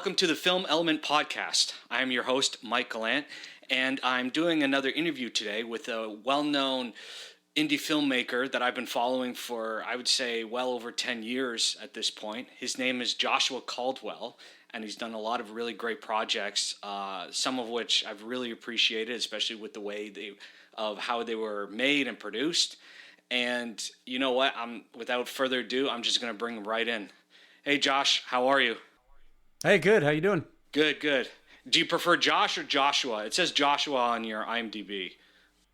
welcome to the Film Element Podcast. I am your host, Mike Gallant, and I'm doing another interview today with a well-known indie filmmaker that I've been following for, I would say, well over 10 years at this point. His name is Josh Caldwell, and he's done a lot of really great projects, some of which I've really appreciated, especially with the way of how they were made and produced. And you know what? Without further ado, I'm just going to bring him right in. Hey, Josh, how are you? Hey, good. How you doing? Good. Do you prefer Josh or Joshua? It says Joshua on your IMDb.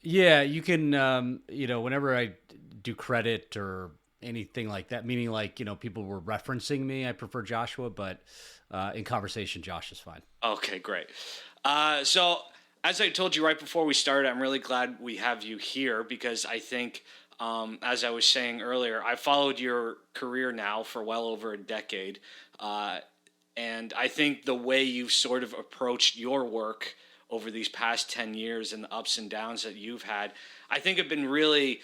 Yeah, you can, whenever I do credit or anything like that, meaning like, people were referencing me, I prefer Joshua, but in conversation, Josh is fine. Okay, great. So as I told you right before we started, I'm really glad we have you here because I think, as I was saying earlier, I followed your career now for well over a decade. And I think the way you've sort of approached your work over these past 10 years and the ups and downs that you've had, I think have been really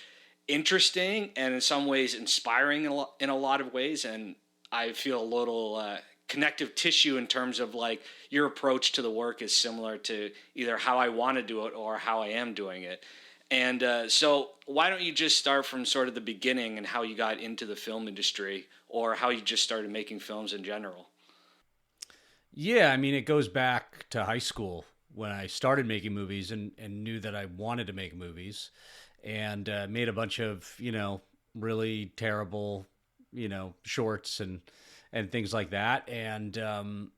interesting and in some ways inspiring in a lot of ways. And I feel a little connective tissue in terms of like your approach to the work is similar to either how I want to do it or how I am doing it. And so why don't you just start from sort of the beginning and how you got into the film industry or how you just started making films in general? Yeah, I mean, it goes back to high school when I started making movies and knew that I wanted to make movies and made a bunch of, really terrible, shorts and things like that. And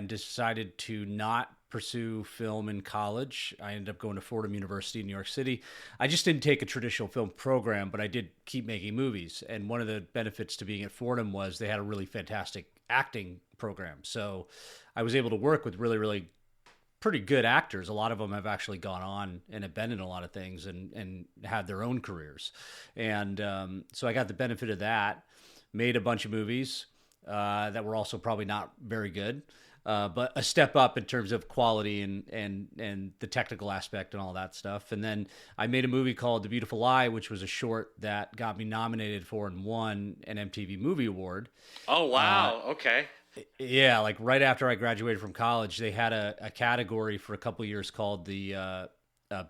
decided to not pursue film in college. I ended up going to Fordham University in New York City. I just didn't take a traditional film program, but I did keep making movies. And one of the benefits to being at Fordham was they had a really fantastic acting program. So I was able to work with really, really pretty good actors. A lot of them have actually gone on and have been in a lot of things and had their own careers. And so I got the benefit of that, made a bunch of movies that were also probably not very good. But a step up in terms of quality and the technical aspect and all that stuff. And then I made a movie called The Beautiful Lie, which was a short that got me nominated for and won an MTV Movie Award. Oh, wow. Okay. Yeah, like right after I graduated from college, they had a category for a couple of years called the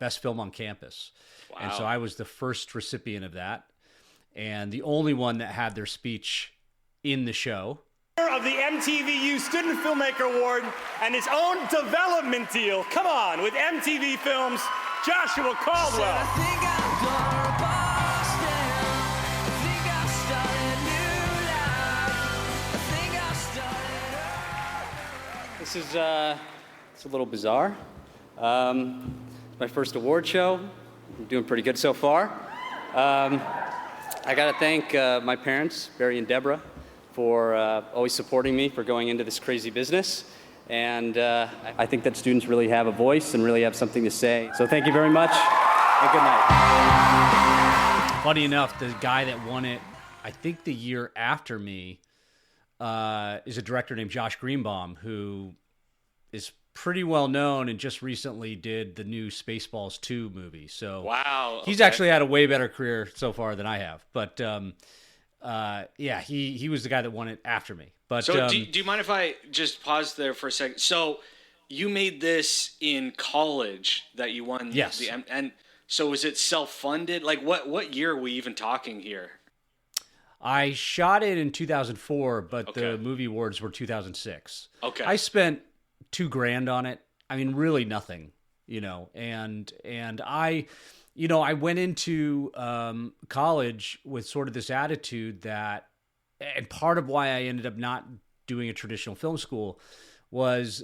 Best Film on Campus. Wow. And so I was the first recipient of that and the only one that had their speech in the show. Of the MTVU Student Filmmaker Award and his own development deal. Come on, with MTV Films, Joshua Caldwell. This is it's a little bizarre. My first award show. I'm doing pretty good so far. I got to thank my parents, Barry and Deborah, for always supporting me for going into this crazy business. And I think that students really have a voice and really have something to say. So thank you very much, and good night. Funny enough, the guy that won it, I think the year after me, is a director named Josh Greenbaum, who is pretty well known and just recently did the new Spaceballs 2 movie. So wow, okay. He's actually had a way better career so far than I have. But yeah, he was the guy that won it after me. But so do you mind if I just pause there for a second? So you made this in college that you won. Yes. And so was it self-funded? Like what year are we even talking here? I shot it in 2004, but Okay. the movie awards were 2006. Okay. I spent $2,000 on it. I mean, really nothing, and I went into college with sort of this attitude that, and part of why I ended up not doing a traditional film school was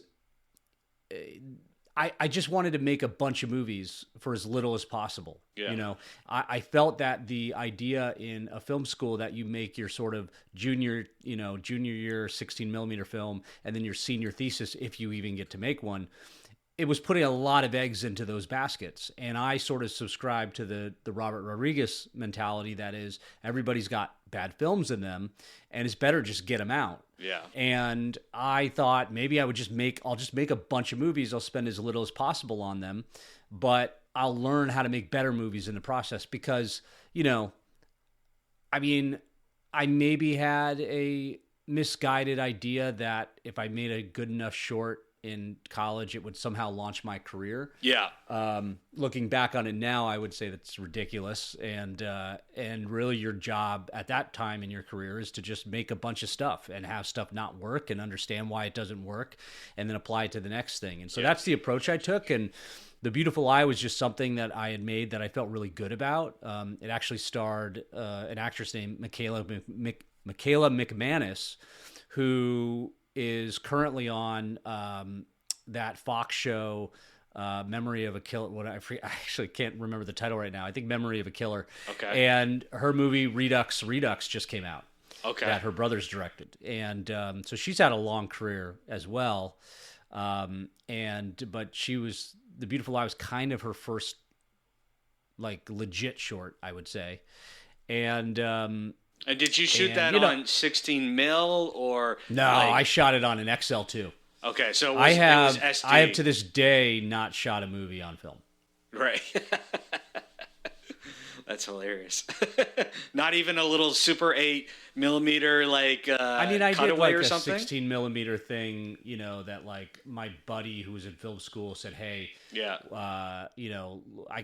I just wanted to make a bunch of movies for as little as possible. Yeah. I felt that the idea in a film school that you make your sort of junior year 16 millimeter film and then your senior thesis, if you even get to make one, it was putting a lot of eggs into those baskets. And I sort of subscribe to the Robert Rodriguez mentality that is everybody's got bad films in them and it's better just get them out. Yeah. And I thought maybe I'll just make a bunch of movies. I'll spend as little as possible on them, but I'll learn how to make better movies in the process because, I maybe had a misguided idea that if I made a good enough short in college, it would somehow launch my career. Yeah. Looking back on it now, I would say that's ridiculous. And really your job at that time in your career is to just make a bunch of stuff and have stuff not work and understand why it doesn't work and then apply it to the next thing. And so that's the approach I took. And The Beautiful Lie was just something that I had made that I felt really good about. It actually starred an actress named Michaela McManus, who is currently on that Fox show, Memory of a Killer. I actually can't remember the title right now. I think Memory of a Killer. Okay. And her movie Redux just came out. Okay. That her brother's directed. And so she's had a long career as well. But The Beautiful Lie was kind of her first like legit short, I would say. And did you shoot that on 16 mil or no? I shot it on an XL2. Okay, so I have SD. to this day not shot a movie on film. Right. That's hilarious. Not even a little Super 8mm I mean, I did like or a something? 16mm thing, that like my buddy who was in film school said, "Hey, I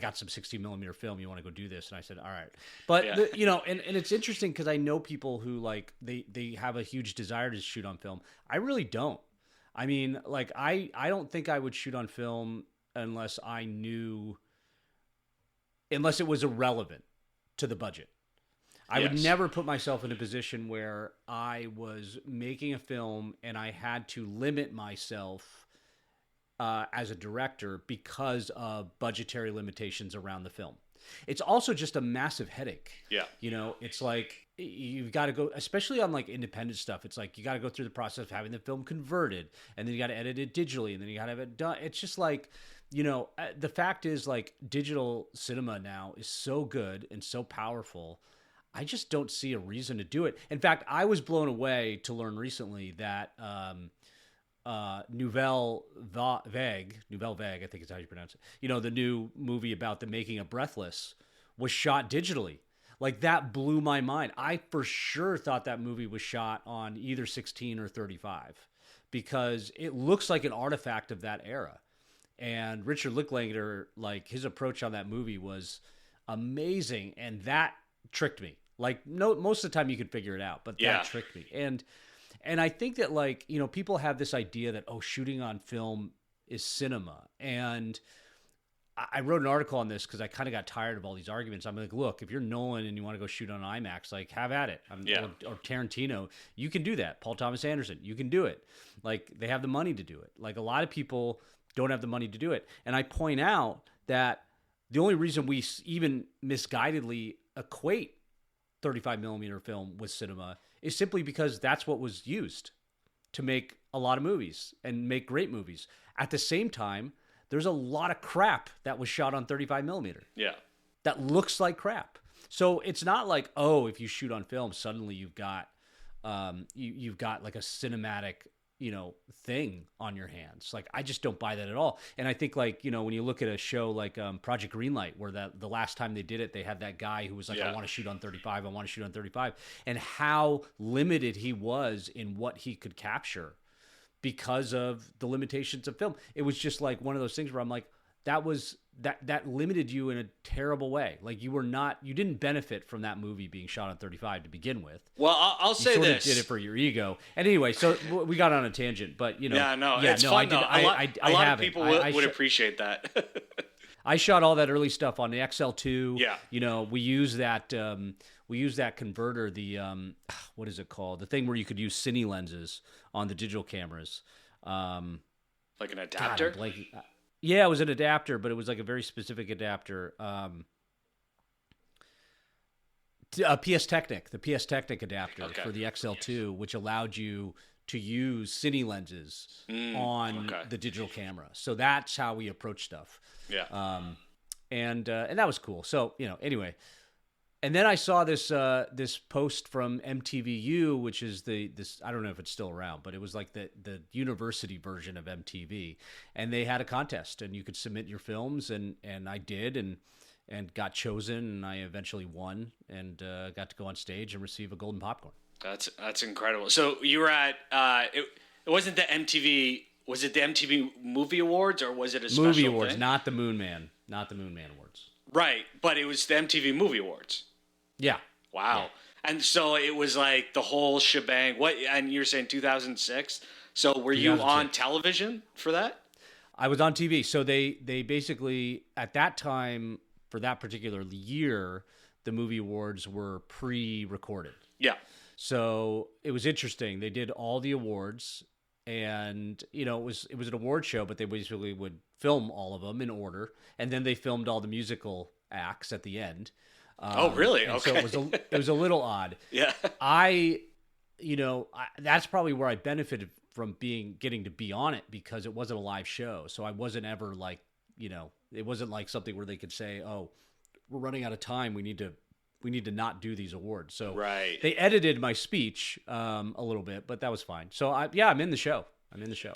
got some 16mm film. You want to go do this?" And I said, "All right." But and it's interesting because I know people who like they have a huge desire to shoot on film. I really don't. I mean, like I don't think I would shoot on film unless it was irrelevant to the budget. I would never put myself in a position where I was making a film and I had to limit myself as a director because of budgetary limitations around the film. It's also just a massive headache. Yeah. It's like you've got to go, especially on like independent stuff. It's like you got to go through the process of having the film converted, and then you got to edit it digitally, and then you got to have it done. It's just like, the fact is like digital cinema now is so good and so powerful. I just don't see a reason to do it. In fact, I was blown away to learn recently that Nouvelle Vague, I think is how you pronounce it. The new movie about the making of Breathless was shot digitally. Like that blew my mind. I for sure thought that movie was shot on either 16 or 35 because it looks like an artifact of that era. And Richard Linklater, like his approach on that movie was amazing, and that tricked me. Like most of the time you could figure it out, but that tricked me. And I think that like, people have this idea that shooting on film is cinema. And I wrote an article on this because I kind of got tired of all these arguments. I'm like, look, if you're Nolan and you want to go shoot on IMAX, like have at it. Or Tarantino, you can do that. Paul Thomas Anderson, you can do it. Like they have the money to do it. Like a lot of people don't have the money to do it. And I point out that the only reason we even misguidedly equate 35mm film with cinema is simply because that's what was used to make a lot of movies and make great movies. At the same time, there's a lot of crap that was shot on 35mm. Yeah. That looks like crap. So it's not like, if you shoot on film, suddenly you've got you've got like a cinematic thing on your hands. Like I just don't buy that at all. And I think like, when you look at a show like Project Greenlight, where the last time they did it, they had that guy who was like, I want to shoot on 35. I want to shoot on 35. And how limited he was in what he could capture because of the limitations of film. It was just like one of those things where I'm like, that limited you in a terrible way. Like you didn't benefit from that movie being shot on 35 to begin with. Well, I'll say you this. Did it for your ego. And anyway, so we got on a tangent, but it's fun though. A lot of people would appreciate that. I shot all that early stuff on the XL2. Yeah. We use that converter, the what is it called? The thing where you could use cine lenses on the digital cameras. Like an adapter? Yeah, it was an adapter, but it was like a very specific adapter. PS Technic, the PS Technic adapter for the XL2, which allowed you to use cine lenses on the digital camera. So that's how we approach stuff. Yeah. And that was cool. So, anyway. And then I saw this post from MTVU, which is this I don't know if it's still around, but it was like the university version of MTV, and they had a contest, and you could submit your films, and I did, and got chosen, and I eventually won, and got to go on stage and receive a golden popcorn. That's incredible. So you were at it wasn't the MTV. Was it the MTV Movie Awards or was it a special Movie Awards, thing? not the Moon Man Awards. Right, but it was the MTV Movie Awards. Yeah. Wow. Yeah. And so it was like the whole shebang. What? And you're saying 2006. So were you on television for that? I was on TV. So they basically at that time for that particular year, the movie awards were pre-recorded. Yeah. So it was interesting. They did all the awards, and it was an award show, but they basically would film all of them in order, and then they filmed all the musical acts at the end. Oh, really? Okay. So it was a little odd. Yeah. That's probably where I benefited from getting to be on it, because it wasn't a live show. So I wasn't ever like, it wasn't like something where they could say, "Oh, we're running out of time. We need to not do these awards." So right. They edited my speech a little bit, but that was fine. So I'm in the show.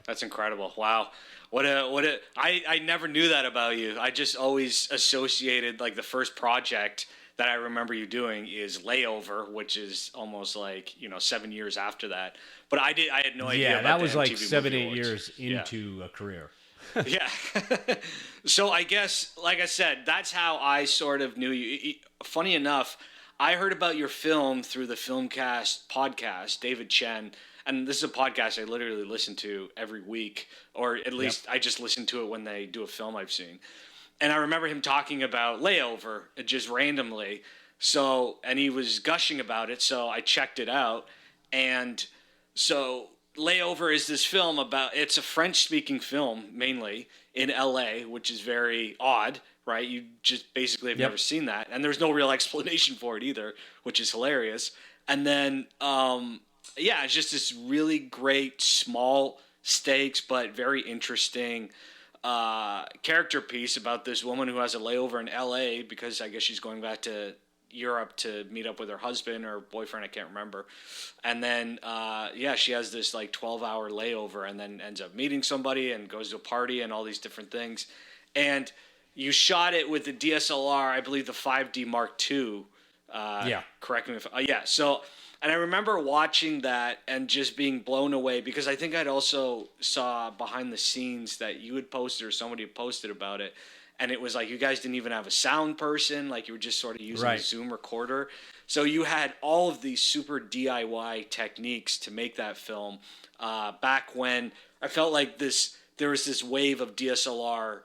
That's incredible. Wow. I never knew that about you. I just always associated like the first project that I remember you doing is Layover, which is almost like, 7 years after that. But I had no idea about that was the like MTV 7-8 Movie years Awards. into a career. Yeah. So I guess, like I said, that's how I sort of knew you. Funny enough, I heard about your film through the Filmcast podcast, David Chen. And this is a podcast I literally listen to every week, or at least I just listen to it when they do a film I've seen. And I remember him talking about Layover just randomly. And he was gushing about it, so I checked it out. And so Layover is this film it's a French-speaking film, mainly, in LA, which is very odd, right? You just basically have never seen that. And there's no real explanation for it either, which is hilarious. And then, it's just this really great, small stakes, but very interesting character piece about this woman who has a layover in LA because I guess she's going back to Europe to meet up with her husband or boyfriend, I can't remember. And then, she has this like 12-hour layover and then ends up meeting somebody and goes to a party and all these different things. And you shot it with the DSLR, I believe the 5D Mark II. Correct me if... So... And I remember watching that and just being blown away because I think I'd also saw behind the scenes that you had posted or somebody had posted about it. And it was like you guys didn't even have a sound person. Like you were just sort of using a Zoom recorder. So you had all of these super DIY techniques to make that film back when I felt like there was this wave of DSLR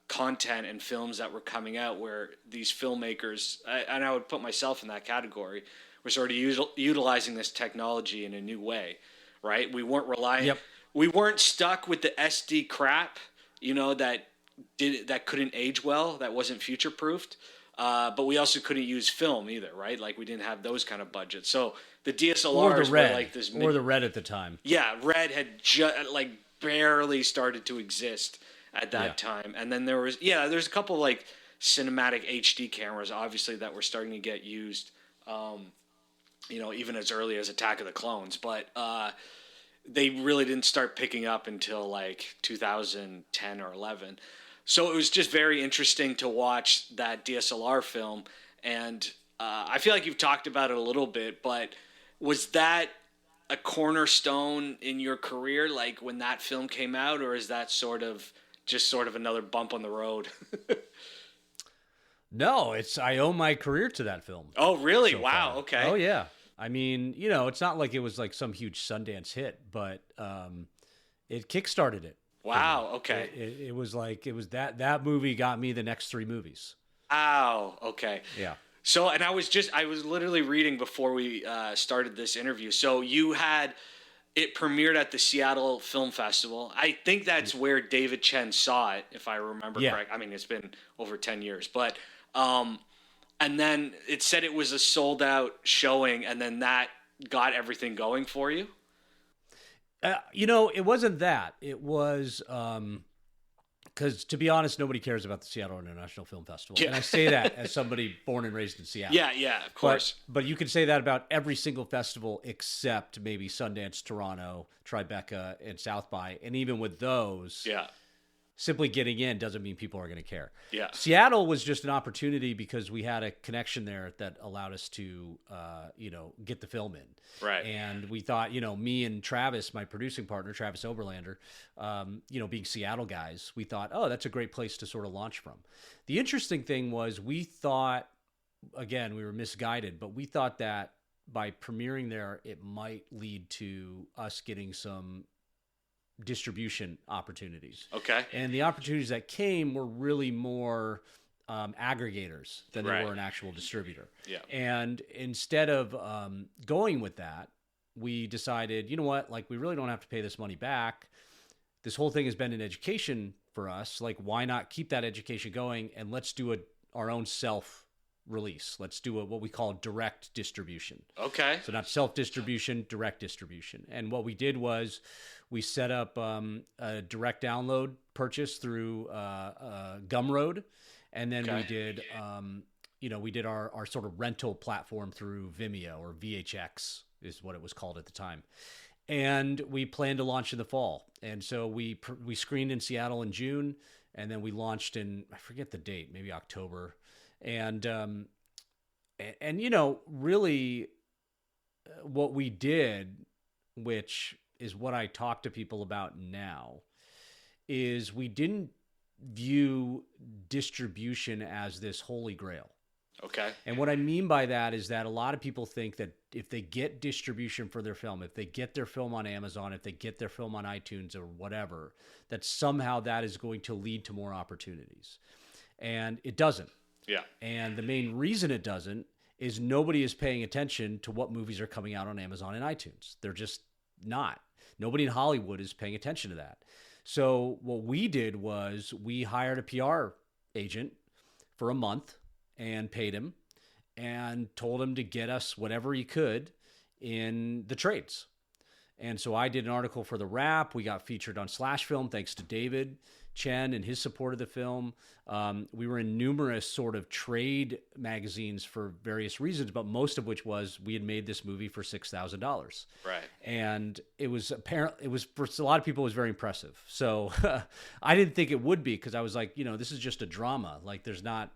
content and films that were coming out where these filmmakers, and I would put myself in that category, we're sort of utilizing this technology in a new way, right? We weren't relying, we weren't stuck with the SD crap, that couldn't age well, that wasn't future-proofed, but we also couldn't use film either, right? Like we didn't have those kind of budgets. So the DSLRs were like this... Or the Red at the time. Yeah, Red had barely started to exist at that time. And then there's a couple like cinematic HD cameras, obviously, that were starting to get used even as early as Attack of the Clones, but they really didn't start picking up until like 2010 or 11. So it was just very interesting to watch that DSLR film, and I feel like you've talked about it a little bit, but was that a cornerstone in your career, like when that film came out, or is that sort of another bump on the road? No, I owe my career to that film. Oh, really? So wow. far. Okay. Oh, yeah. I mean, it's not like it was like some huge Sundance hit, but it kickstarted it. Wow. Okay. It was that movie got me the next 3 movies. Ow. Okay. Yeah. So, and I was literally reading before we started this interview. So it premiered at the Seattle Film Festival. I think that's where David Chen saw it, if I remember correct. I mean, it's been over 10 years, but, and then it said it was a sold out showing, and then that got everything going for you. It wasn't that. It was, because to be honest, nobody cares about the Seattle International Film Festival. Yeah. And I say that as somebody born and raised in Seattle. Yeah, of course. But you can say that about every single festival except maybe Sundance, Toronto, Tribeca, and South by. And even with those, simply getting in doesn't mean people are going to care. Yeah. Seattle was just an opportunity because we had a connection there that allowed us to, get the film in. Right. And we thought, me and Travis, my producing partner, Travis Oberlander, being Seattle guys, we thought, oh, that's a great place to sort of launch from. The interesting thing was we thought, again, we were misguided, but we thought that by premiering there, it might lead to us getting some distribution opportunities. Okay. And the opportunities that came were really more aggregators than they were an actual distributor. Yeah. And instead of going with that, we decided, you know what, like, we really don't have to pay this money back. This whole thing has been an education for us. Like, why not keep that education going, and let's do our own self-release. Let's do what we call direct distribution. Okay. So not self-distribution, direct distribution. And what we did was we set up a direct download purchase through Gumroad. And then we did, we did our sort of rental platform through Vimeo, or VHX is what it was called at the time. And we plan to launch in the fall. And so we screened in Seattle in June, and then we launched in, I forget the date, maybe October. And really what we did, which is what I talk to people about now, is we didn't view distribution as this holy grail. Okay. And what I mean by that is that a lot of people think that if they get distribution for their film, if they get their film on Amazon, if they get their film on iTunes or whatever, that somehow that is going to lead to more opportunities. And it doesn't. Yeah. And the main reason it doesn't is nobody is paying attention to what movies are coming out on Amazon and iTunes. They're just not. Nobody in Hollywood is paying attention to that. So what we did was we hired a PR agent for a month and paid him and told him to get us whatever he could in the trades. And so I did an article for The Wrap. We got featured on Slash Film thanks to David Chen and his support of the film. We were in numerous sort of trade magazines for various reasons, but most of which was we had made this movie for $6,000. Right. And it was for a lot of people, it was very impressive. So I didn't think it would be, because I was like, this is just a drama. Like, there's not,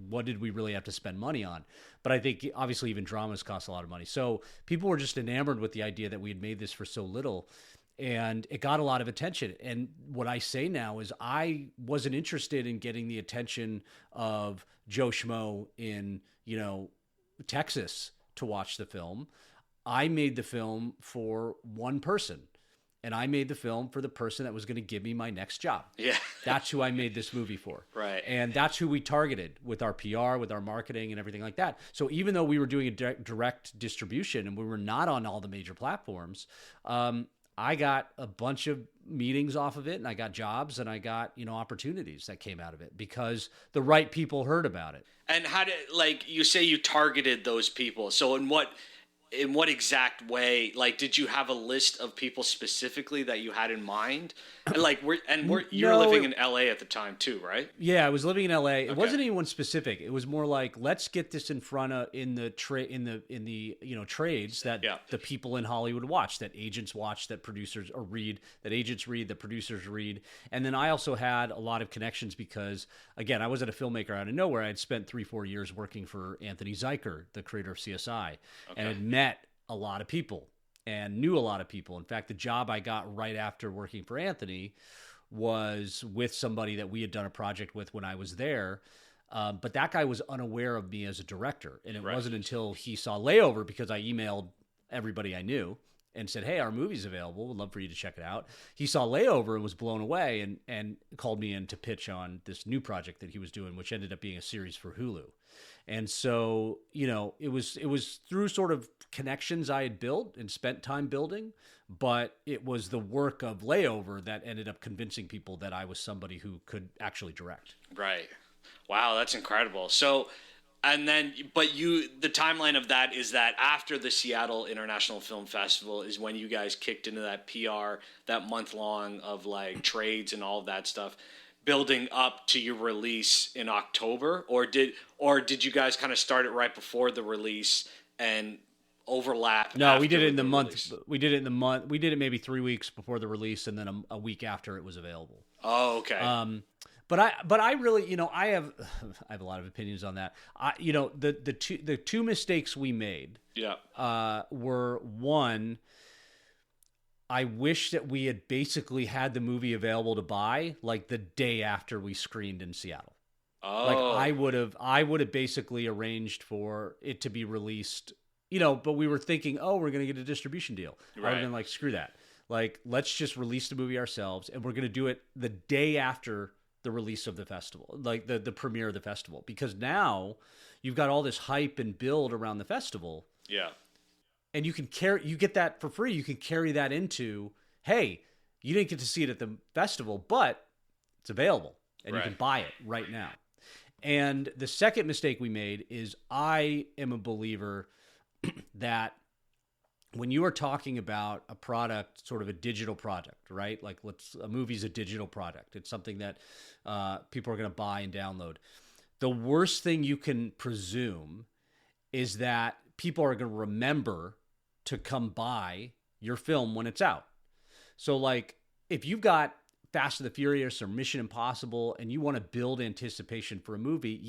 what did we really have to spend money on? But I think obviously even dramas cost a lot of money. So people were just enamored with the idea that we had made this for so little, and it got a lot of attention. And what I say now is I wasn't interested in getting the attention of Joe Schmo in, Texas to watch the film. I made the film for one person. And I made the film for the person that was going to give me my next job. Yeah. That's who I made this movie for. Right. And that's who we targeted with our PR, with our marketing and everything like that. So even though we were doing a direct distribution and we were not on all the major platforms, I got a bunch of meetings off of it, and I got jobs, and I got, opportunities that came out of it because the right people heard about it. And how did, you say you targeted those people. So in what exact way, did you have a list of people specifically that you had in mind? And you were living in LA at the time too, right? Yeah, I was living in LA. It wasn't anyone specific. It was more like, let's get this in front of in the trades that the people in Hollywood watch, that agents watch, that producers read, that agents read, that producers read. And then I also had a lot of connections because, again, I wasn't a filmmaker out of nowhere. I had spent 3-4 years working for Anthony Zeiker, the creator of CSI, and had met a lot of people and knew a lot of people. In fact, the job I got right after working for Anthony was with somebody that we had done a project with when I was there. But that guy was unaware of me as a director. And it wasn't until he saw Layover, because I emailed everybody I knew and said, hey, our movie's available. We'd love for you to check it out. He saw Layover and was blown away and called me in to pitch on this new project that he was doing, which ended up being a series for Hulu. And so, it was through sort of connections I had built and spent time building, but it was the work of Layover that ended up convincing people that I was somebody who could actually direct. Right. Wow, that's incredible. So, and then, the timeline of that is that after the Seattle International Film Festival is when you guys kicked into that PR, that month long of trades and all of that stuff, building up to your release in October, or did you guys kind of start it right before the release and overlap? No, we did it in the month. We did it in the month. We did it maybe 3 weeks before the release, and then a week after it was available. Oh, okay. But I really, I have a lot of opinions on that. The two mistakes we made, were, one, I wish that we had basically had the movie available to buy like the day after we screened in Seattle. Oh. Like I would have basically arranged for it to be released, but we were thinking, oh, we're going to get a distribution deal. I would have been like, screw that. Like, let's just release the movie ourselves, and we're going to do it the day after the release of the festival, like the premiere of the festival, because now you've got all this hype and build around the festival. Yeah. And you get that for free. You can carry that into, hey, you didn't get to see it at the festival, but it's available and you can buy it right now. And the second mistake we made is, I am a believer that when you are talking about a product, sort of a digital product, right? Like a movie's a digital product. It's something that people are going to buy and download. The worst thing you can presume is that people are going to remember to come buy your film when it's out. So like, if you've got Fast and the Furious or Mission Impossible and you want to build anticipation for a movie,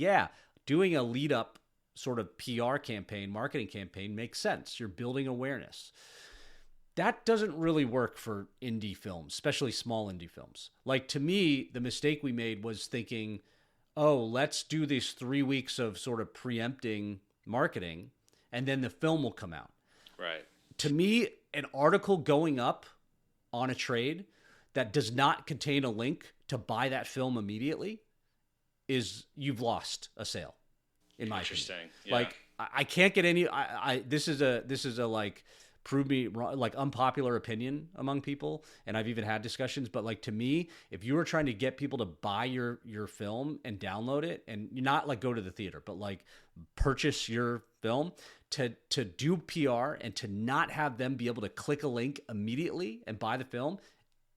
doing a lead up sort of PR campaign, marketing campaign makes sense. You're building awareness. That doesn't really work for indie films, especially small indie films. Like, to me, the mistake we made was thinking, oh, let's do these 3 weeks of sort of preempting marketing and then the film will come out. Right. To me, an article going up on a trade that does not contain a link to buy that film immediately you've lost a sale, in my opinion. Interesting. Yeah. Like, I can't get any. This is a like, prove me wrong, like, unpopular opinion among people, and I've even had discussions. But like, to me, if you were trying to get people to buy your film and download it, and not like go to the theater, but like purchase your film, to do PR and to not have them be able to click a link immediately and buy the film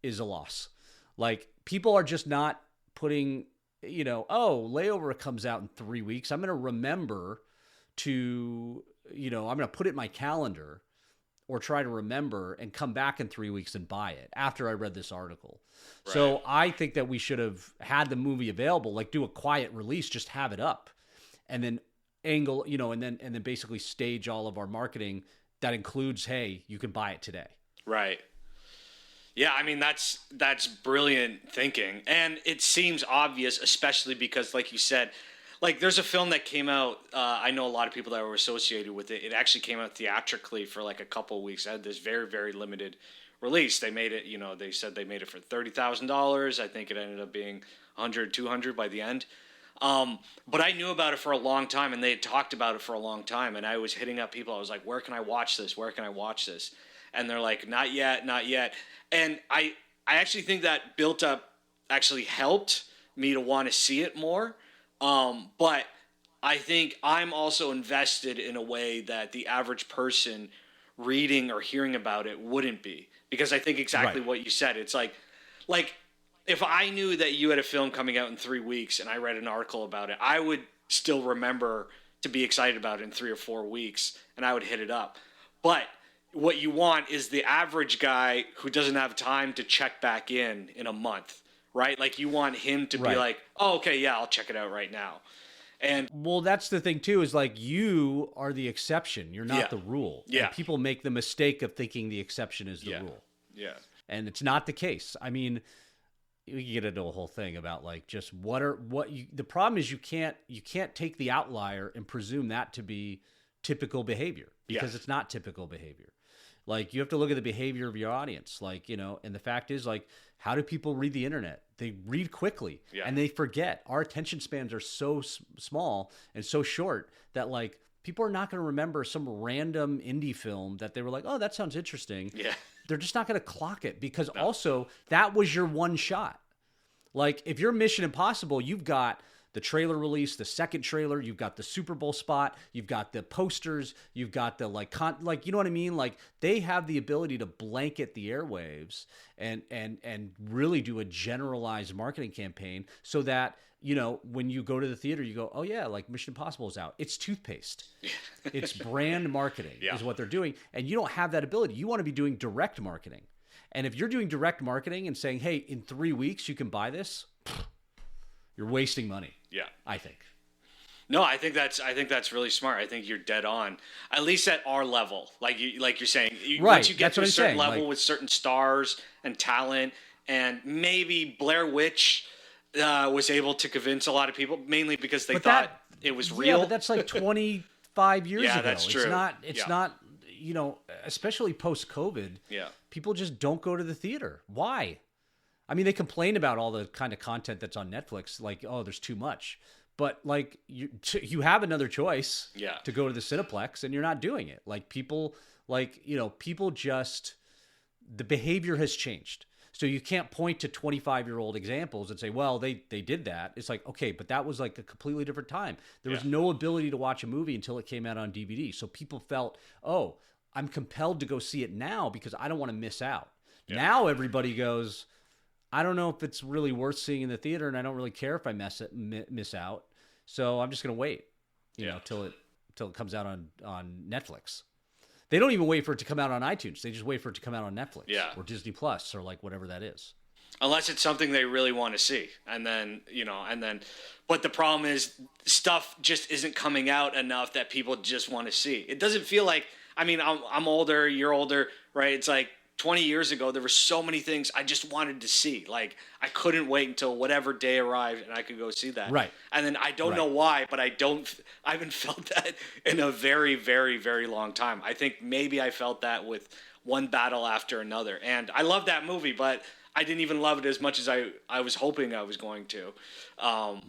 is a loss. Like, people are just not putting, Layover comes out in 3 weeks. I'm going to remember to, I'm going to put it in my calendar, or try to remember and come back in 3 weeks and buy it after I read this article. Right. So I think that we should have had the movie available, like do a quiet release, just have it up, and then angle, and then basically stage all of our marketing that includes, hey, you can buy it today. Right. Yeah, I mean, that's brilliant thinking. And it seems obvious, especially because, like you said, like, there's a film that came out, I know a lot of people that were associated with it. It actually came out theatrically for like a couple of weeks. It had this very, very limited release. They made it, they said they made it for $30,000. I think it ended up being $100, $200 by the end. But I knew about it for a long time, and they had talked about it for a long time. And I was hitting up people. I was like, where can I watch this? Where can I watch this? And they're like, not yet, not yet. And I actually think that built up actually helped me to want to see it more. But I think I'm also invested in a way that the average person reading or hearing about it wouldn't be. Because I think exactly what you said. It's like if I knew that you had a film coming out in 3 weeks and I read an article about it, I would still remember to be excited about it in 3 or 4 weeks, and I would hit it up. But what you want is the average guy who doesn't have time to check back in a month, right? Like, you want him to be like, oh, okay, yeah, I'll check it out right now. And well, that's the thing too, is like, you are the exception. You're not the rule. Yeah. And people make the mistake of thinking the exception is the rule. Yeah. And it's not the case. I mean, we can get into a whole thing about like just the problem is you can't take the outlier and presume that to be typical behavior, because it's not typical behavior. Like, you have to look at the behavior of your audience, like, and the fact is, like, how do people read the internet? They read quickly and they forget. Our attention spans are so small and so short that, like, people are not going to remember some random indie film that they were like, oh, that sounds interesting. Yeah. They're just not going to clock it, because also that was your one shot. Like, if you're Mission Impossible, you've got the trailer release, the second trailer, you've got the Super Bowl spot, you've got the posters, you've got the you know what I mean? Like, they have the ability to blanket the airwaves and really do a generalized marketing campaign, so that, when you go to the theater, you go, oh yeah, like, Mission Impossible is out. It's toothpaste. It's brand marketing is what they're doing. And you don't have that ability. You want to be doing direct marketing. And if you're doing direct marketing and saying, hey, in 3 weeks you can buy this, you're wasting money. Yeah. I think. No, I think that's really smart. I think you're dead on. At least at our level, like you're saying, right. Once you get That's to a what I'm certain saying. level Like, with certain stars and talent, and maybe Blair Witch was able to convince a lot of people, mainly because they thought it was real. Yeah, but that's like 25 years ago. Yeah, that's true. It's not, you know, especially post-COVID. Yeah. People just don't go to the theater. Why? I mean, they complain about all the kind of content that's on Netflix, like, oh, there's too much. But like you have another choice to go to the Cineplex, and you're not doing it. Like people, people just, the behavior has changed. So you can't point to 25-year-old examples and say, well, they did that. It's like, okay, but that was like a completely different time. There was no ability to watch a movie until it came out on DVD. So people felt, oh, I'm compelled to go see it now because I don't want to miss out. Yeah. Now everybody goes, I don't know if it's really worth seeing in the theater, and I don't really care if I miss out. So I'm just gonna wait, you know, till it comes out on Netflix. They don't even wait for it to come out on iTunes. They just wait for it to come out on Netflix or Disney Plus or like whatever that is. Unless it's something they really want to see, but the problem is stuff just isn't coming out enough that people just want to see. It doesn't feel like. I mean, I'm older. You're older, right? It's like 20 years ago, there were so many things I just wanted to see. Like, I couldn't wait until whatever day arrived and I could go see that. Right. And then I don't know why, but I haven't felt that in a very, very, very long time. I think maybe I felt that with one battle after another. And I love that movie, but I didn't even love it as much as I was hoping I was going to.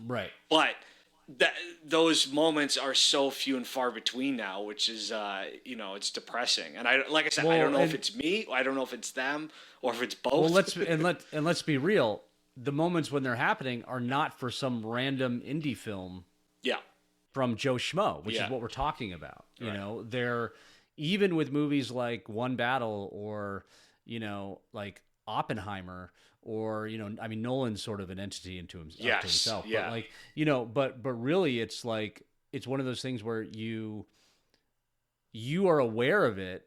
Right. But those moments are so few and far between now, which is, it's depressing. And I don't know if it's me, I don't know if it's them, or if it's both. Well, let's be real. The moments when they're happening are not for some random indie film. Yeah. From Joe Schmo, which is what we're talking about. You know, they're even with movies like One Battle or, like Oppenheimer. Or, I mean, Nolan's sort of an entity unto himself. Yeah. But like, but really it's like, it's one of those things where you are aware of it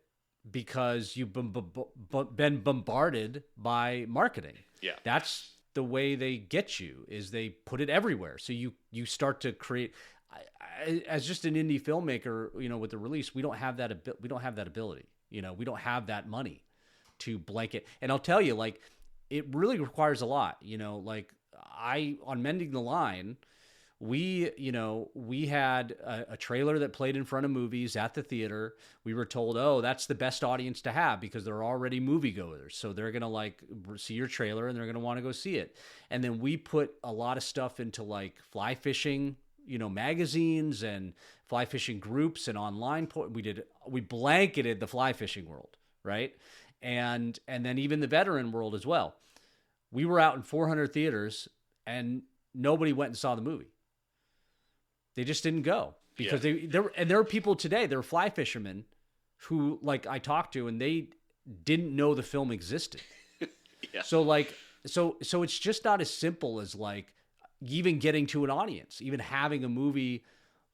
because you've been bombarded by marketing. Yeah. That's the way they get you, is they put it everywhere. So you start to create, as just an indie filmmaker, with the release, we don't have that ability. We don't have that money to blanket. And I'll tell you, like, it really requires a lot, like on Mending the Line, we had a trailer that played in front of movies at the theater. We were told, oh, that's the best audience to have because they're already moviegoers. So they're going to like see your trailer and they're going to want to go see it. And then we put a lot of stuff into like fly fishing, magazines and fly fishing groups and online. We blanketed the fly fishing world. Right. And then even the veteran world as well. We were out in 400 theaters and nobody went and saw the movie. They just didn't go because there are people today, there are fly fishermen who like I talked to and they didn't know the film existed. So it's just not as simple as like even getting to an audience, even having a movie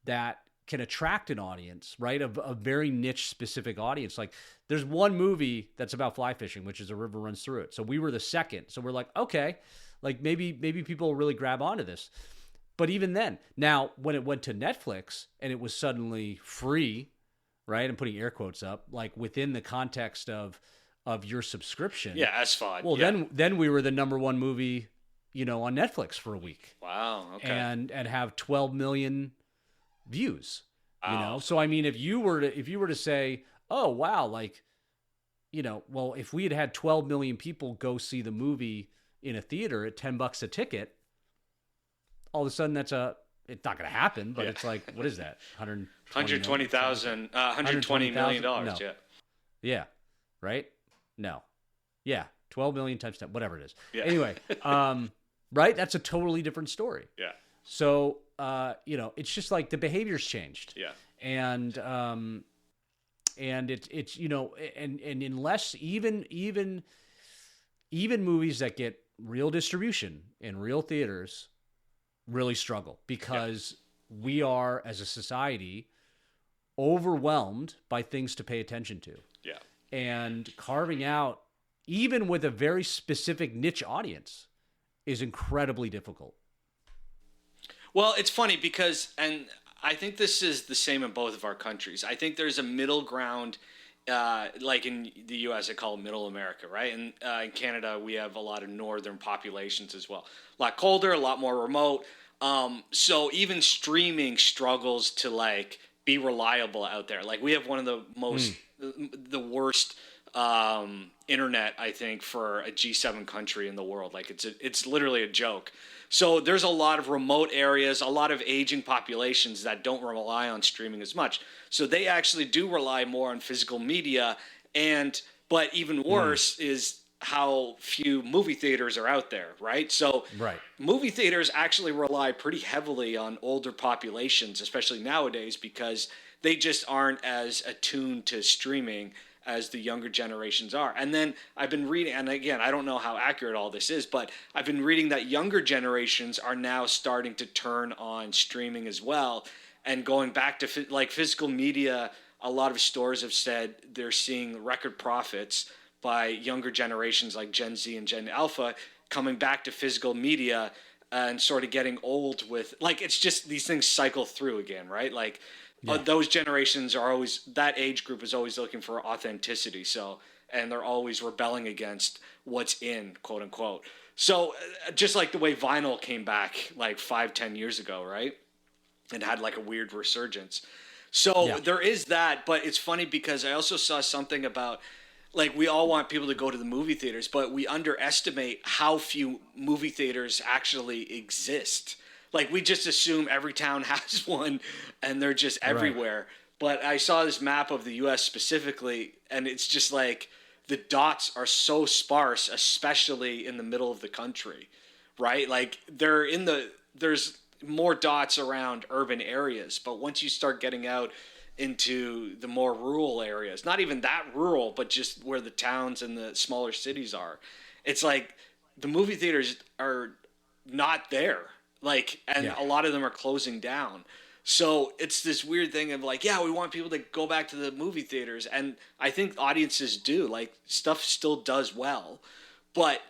that can attract an audience, right? A very niche specific audience. Like there's one movie that's about fly fishing, which is A River Runs Through It. So we were the second. So we're like, okay, like maybe people will really grab onto this. But even then, now when it went to Netflix and it was suddenly free, right? I'm putting air quotes up, like within the context of your subscription. Yeah, that's fine. Well, then we were the number one movie, on Netflix for a week. Wow. Okay. And have 12 million views. Wow. So I mean, if you were to say, oh wow, like, well, if we had 12 million people go see the movie in a theater at $10 a ticket, all of a sudden it's not going to happen, but it's like, what is that? $120 million. No. Yeah. Yeah. Right. No. Yeah. 12 million times 10, whatever it is. Yeah. Anyway. Right. That's a totally different story. Yeah. So, it's just like the behavior's changed. Yeah. And it's, and unless even movies that get real distribution in real theaters really struggle because we are, as a society, overwhelmed by things to pay attention to. Yeah. And carving out even with a very specific niche audience, is incredibly difficult. Well, it's funny because, and I think this is the same in both of our countries. I think there's a middle ground, like in the U.S., they call it Middle America, right? And in Canada, we have a lot of northern populations as well. A lot colder, a lot more remote. So even streaming struggles to like be reliable out there. Like we have one of the most, the worst internet, I think, for a G7 country in the world. Like it's literally a joke. So there's a lot of remote areas, a lot of aging populations that don't rely on streaming as much. So they actually do rely more on physical media. But even worse is how few movie theaters are out there, right? So movie theaters actually rely pretty heavily on older populations, especially nowadays, because they just aren't as attuned to streaming as the younger generations are. And then I've been reading, and again, I don't know how accurate all this is, but I've been reading that younger generations are now starting to turn on streaming as well. And going back to like physical media, a lot of stores have said they're seeing record profits by younger generations like Gen Z and Gen Alpha coming back to physical media and sort of getting old with, like, it's just these things cycle through again, right? Like, those generations are always, that age group is always looking for authenticity. So, and they're always rebelling against what's in, quote unquote. So just like the way vinyl came back like 5-10 years ago, right? And had like a weird resurgence. So there is that, but it's funny because I also saw something about, like, we all want people to go to the movie theaters, but we underestimate how few movie theaters actually exist. Like, we just assume every town has one and they're just everywhere. But I saw this map of the U.S. specifically, and it's just like the dots are so sparse, especially in the middle of the country, right? Like, there's more dots around urban areas. But once you start getting out into the more rural areas, not even that rural, but just where the towns and the smaller cities are, it's like the movie theaters are not there. Like, and a lot of them are closing down. So it's this weird thing of like, we want people to go back to the movie theaters. And I think audiences do. Like, stuff still does well. But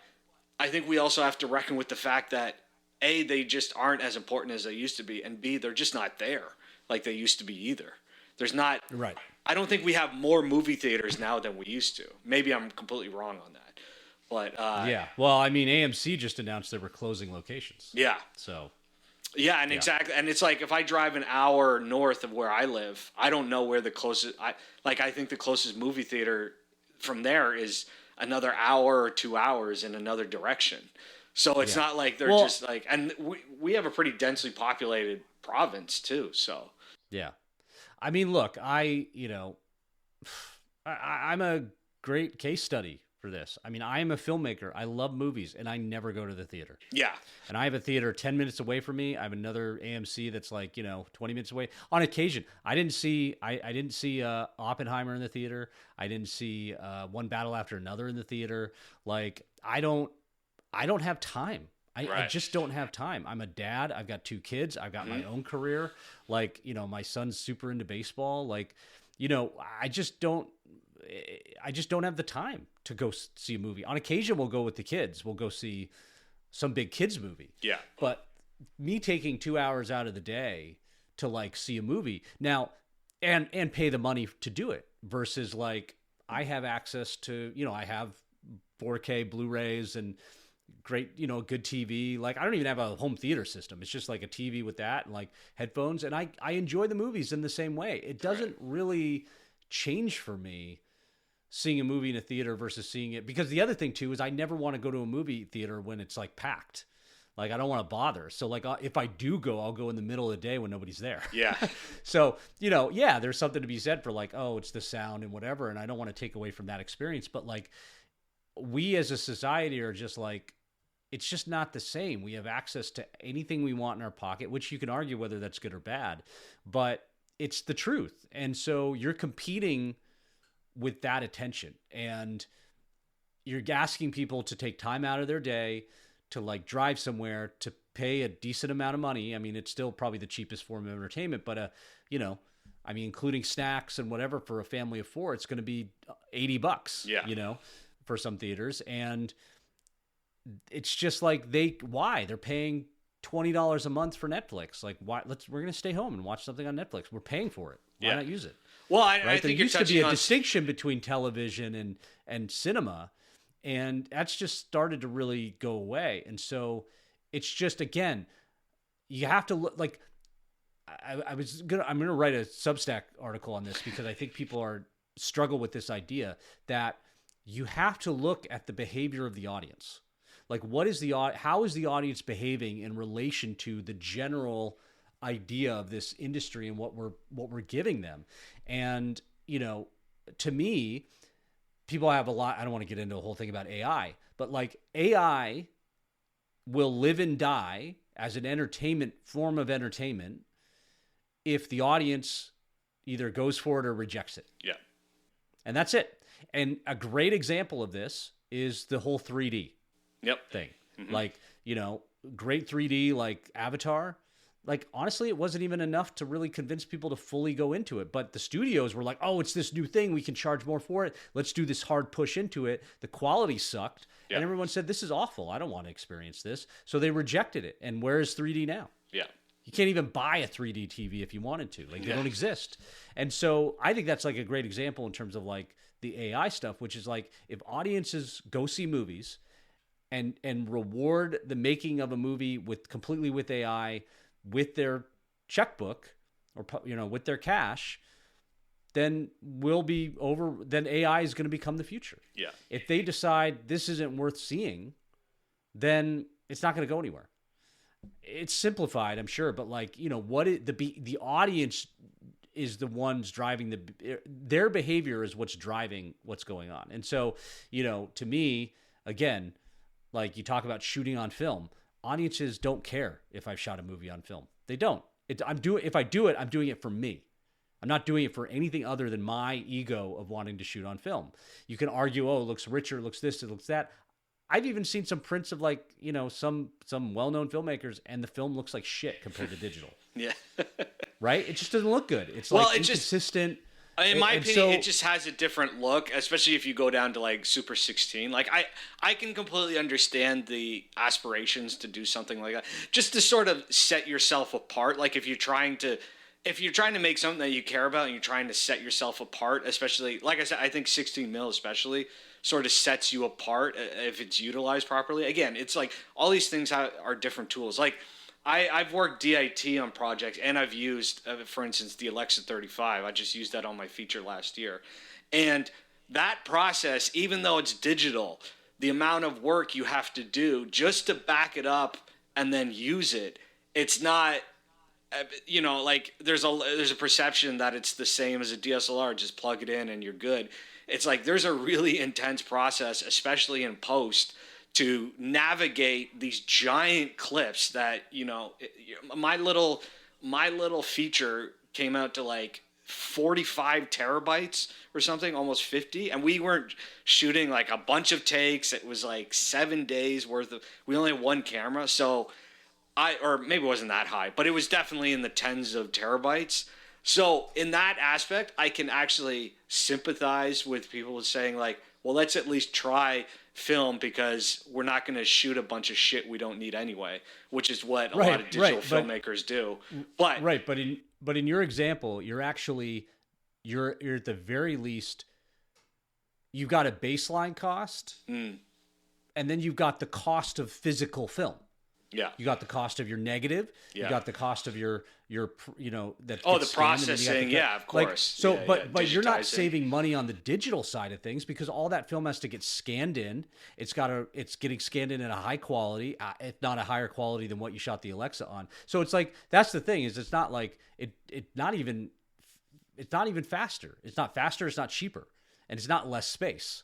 I think we also have to reckon with the fact that, A, they just aren't as important as they used to be. And B, they're just not there like they used to be either. There's not. Right. I don't think we have more movie theaters now than we used to. Maybe I'm completely wrong on that. But well, I mean, AMC just announced they were closing locations. Yeah. So. Yeah, and exactly, and it's like if I drive an hour north of where I live, I don't know where the closest. I think the closest movie theater from there is another hour or 2 hours in another direction. So it's not like they're just like, and we have a pretty densely populated province too. So yeah, I mean, look, I'm a great case study for this. I mean, I am a filmmaker. I love movies, and I never go to the theater. Yeah. And I have a theater 10 minutes away from me. I have another AMC that's like, 20 minutes away. On occasion, I didn't see Oppenheimer in the theater. I didn't see One Battle After Another in the theater. Like, I don't have time. I just don't have time. I'm a dad. I've got 2 kids. I've got my own career. Like, my son's super into baseball. Like, I just don't have the time to go see a movie. On occasion, we'll go with the kids. We'll go see some big kids movie. Yeah. But me taking 2 hours out of the day to like see a movie now and pay the money to do it versus like I have access to, I have 4K Blu-rays and great, good TV. Like, I don't even have a home theater system. It's just like a TV with that and like headphones. And I enjoy the movies in the same way. It doesn't really change for me seeing a movie in a theater versus seeing it, because the other thing too is I never want to go to a movie theater when it's like packed. Like, I don't want to bother. So like, if I do go, I'll go in the middle of the day when nobody's there. Yeah. So, there's something to be said for like, oh, it's the sound and whatever. And I don't want to take away from that experience, but like we as a society are just like, it's just not the same. We have access to anything we want in our pocket, which you can argue whether that's good or bad, but it's the truth. And so you're competing with that attention, and you're asking people to take time out of their day to like drive somewhere to pay a decent amount of money. I mean, it's still probably the cheapest form of entertainment, but including snacks and whatever for a family of 4, it's going to be $80. Yeah. for some theaters, and it's just like they're paying $20 a month for Netflix. Like, why? We're gonna stay home and watch something on Netflix. We're paying for it. Why not use it? Well, I Right? think There you're used to be touching a on distinction between television and cinema, and that's just started to really go away. And so it's just, again, you have to look like I'm gonna write a Substack article on this because I think people struggle with this idea that you have to look at the behavior of the audience. Like, how is the audience behaving in relation to the general idea of this industry and what we're giving them? And, to me, people have a lot. I don't want to get into a whole thing about AI, but like, AI will live and die as an form of entertainment if the audience either goes for it or rejects it. Yeah. And that's it. And a great example of this is the whole 3D thing. Mm-hmm. Like, great 3D, like Avatar. Like, honestly, it wasn't even enough to really convince people to fully go into it. But the studios were like, oh, it's this new thing. We can charge more for it. Let's do this hard push into it. The quality sucked. Yeah. And everyone said, this is awful. I don't want to experience this. So they rejected it. And where is 3D now? Yeah. You can't even buy a 3D TV if you wanted to. Like, they don't exist. And so I think that's like a great example in terms of like the AI stuff, which is like, if audiences go see movies and reward the making of a movie completely with AI, with their checkbook or, with their cash, then then AI is going to become the future. Yeah. If they decide this isn't worth seeing, then it's not going to go anywhere. It's simplified, I'm sure, but like, the audience is the ones driving their behavior is what's driving what's going on. And so, to me, again, like, you talk about shooting on film, audiences don't care if I've shot a movie on film. They don't. If I do it, I'm doing it for me. I'm not doing it for anything other than my ego of wanting to shoot on film. You can argue, oh, it looks richer, it looks this, it looks that. I've even seen some prints of like, some well-known filmmakers, and the film looks like shit compared to digital. Yeah. Right? It just doesn't look good. It's like inconsistent. In my opinion, it just has a different look, especially if you go down to like Super 16. Like, I can completely understand the aspirations to do something like that, just to sort of set yourself apart. Like, if you're trying to make something that you care about and you're trying to set yourself apart, especially, like I said, I think 16 mil especially sort of sets you apart if it's utilized properly. Again, it's like all these things are different tools. Like, I've worked DIT on projects, and I've used, for instance, the Alexa 35. I just used that on my feature last year. And that process, even though it's digital, the amount of work you have to do just to back it up and then use it, it's not, like, there's a perception that it's the same as a DSLR, just plug it in and you're good. It's like, there's a really intense process, especially in post, to navigate these giant clips that, my little feature came out to like 45 terabytes or something, almost 50. And we weren't shooting like a bunch of takes. It was like 7 days worth of, we only had one camera. So or maybe it wasn't that high, but it was definitely in the tens of terabytes. So in that aspect, I can actually sympathize with people saying like, well, let's at least try film, because we're not going to shoot a bunch of shit we don't need anyway, which is what a lot of digital filmmakers do. But in your example, you're at the very least, you've got a baseline cost, and then you've got the cost of physical film. Yeah. You got the cost of your negative. Yeah. You got the cost of your that. Oh, the processing. Yeah, of course. Like, but you're not saving money on the digital side of things, because all that film has to get scanned in. It's getting scanned in at a high quality, if not a higher quality than what you shot the Alexa on. So it's like, that's the thing, is it's not like it's not even faster. It's not faster. It's not cheaper, and it's not less space.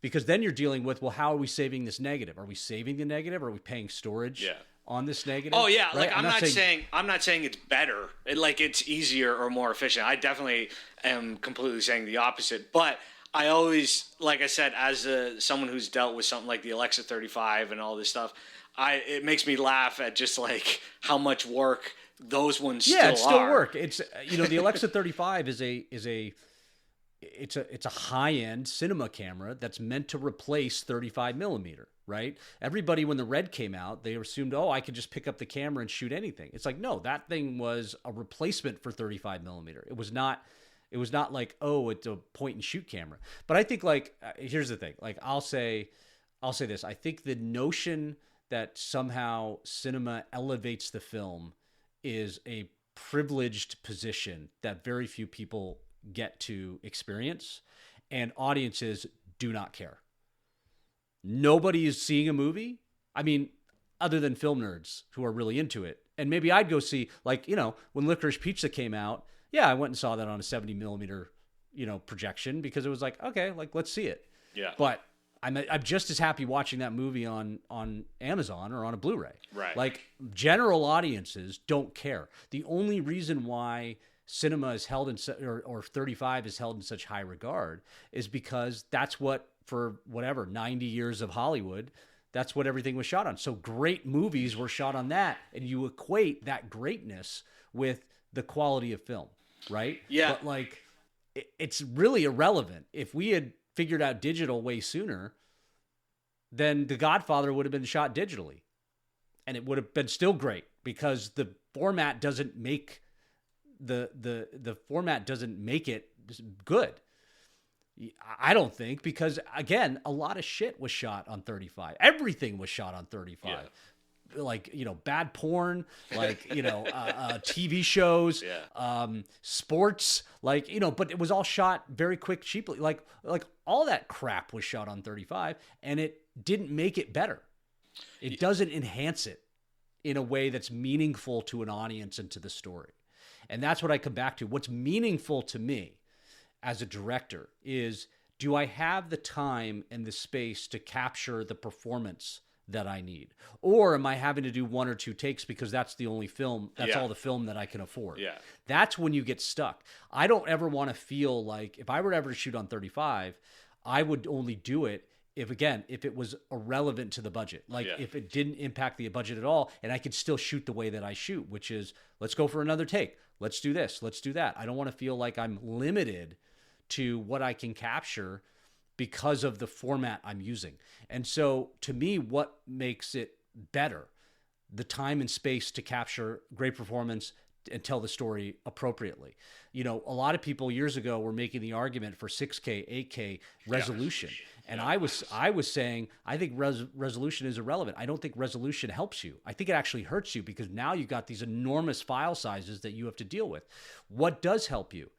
Because then you're dealing with, well, how are we saving this negative? Are we saving the negative? Are we paying storage on this negative? Oh yeah, right? Like I'm not saying it's better. It's easier or more efficient. I definitely am completely saying the opposite. But I always, like I said, as someone who's dealt with something like the Alexa 35 and all this stuff, it makes me laugh at just like how much work those ones still are. Yeah, it's still work. It's the Alexa 35 is a it's a high-end cinema camera that's meant to replace 35 millimeter, right? Everybody, when the Red came out, they assumed, oh, I could just pick up the camera and shoot anything. It's like, no, that thing was a replacement for 35 millimeter. It was not like, oh, it's a point and shoot camera. But I think, like, here's the thing. Like, I'll say this. I think the notion that somehow cinema elevates the film is a privileged position that very few people get to experience, and audiences do not care. Nobody is seeing a movie. I mean, other than film nerds who are really into it. And maybe I'd go see, like, you know, when Licorice Pizza came out, yeah, I went and saw that on a 70 millimeter, you know, projection, because it was like, okay, like, let's see it. Yeah. But I'm just as happy watching that movie on Amazon or on a Blu-ray. Right. Like, general audiences don't care. The only reason why cinema is held in, or 35 is held in such high regard, is because that's what, for whatever, 90 years of Hollywood, that's what everything was shot on. So great movies were shot on that, and you equate that greatness with the quality of film, right? Yeah. But, like, it's really irrelevant. If we had figured out digital way sooner, then The Godfather would have been shot digitally, and it would have been still great, because the format doesn't make the format doesn't make it good. I don't think, because, again, a lot of shit was shot on 35. Everything was shot on 35. Yeah. Like, you know, bad porn, like, you know, TV shows, sports, like, you know, but it was all shot very quick, cheaply. Like all that crap was shot on 35, and it didn't make it better. It doesn't enhance it in a way that's meaningful to an audience and to the story. And that's what I come back to. What's meaningful to me as a director is, do I have the time and the space to capture the performance that I need? Or am I having to do one or two takes because that's the only film, that's all the film that I can afford? Yeah. That's when you get stuck. I don't ever want to feel like, if I were ever to shoot on 35, I would only do it if it was irrelevant to the budget. Like, if it didn't impact the budget at all, and I could still shoot the way that I shoot, which is, let's go for another take. Let's do this. Let's do that. I don't want to feel like I'm limited to what I can capture because of the format I'm using. And so, to me, what makes it better? The time and space to capture great performance and tell the story appropriately. You know, a lot of people years ago were making the argument for 6K, 8K resolution. And I was saying, I think resolution is irrelevant. I don't think resolution helps you. I think it actually hurts you, because now you've got these enormous file sizes that you have to deal with. What does help you?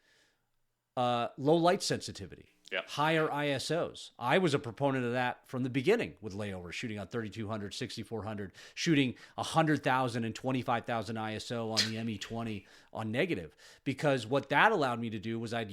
Low light sensitivity. Yep. Higher ISOs. I was a proponent of that from the beginning with Layover, shooting on 3200, 6400, shooting 100,000 and 25,000 ISO on the ME20 on negative, because what that allowed me to do was I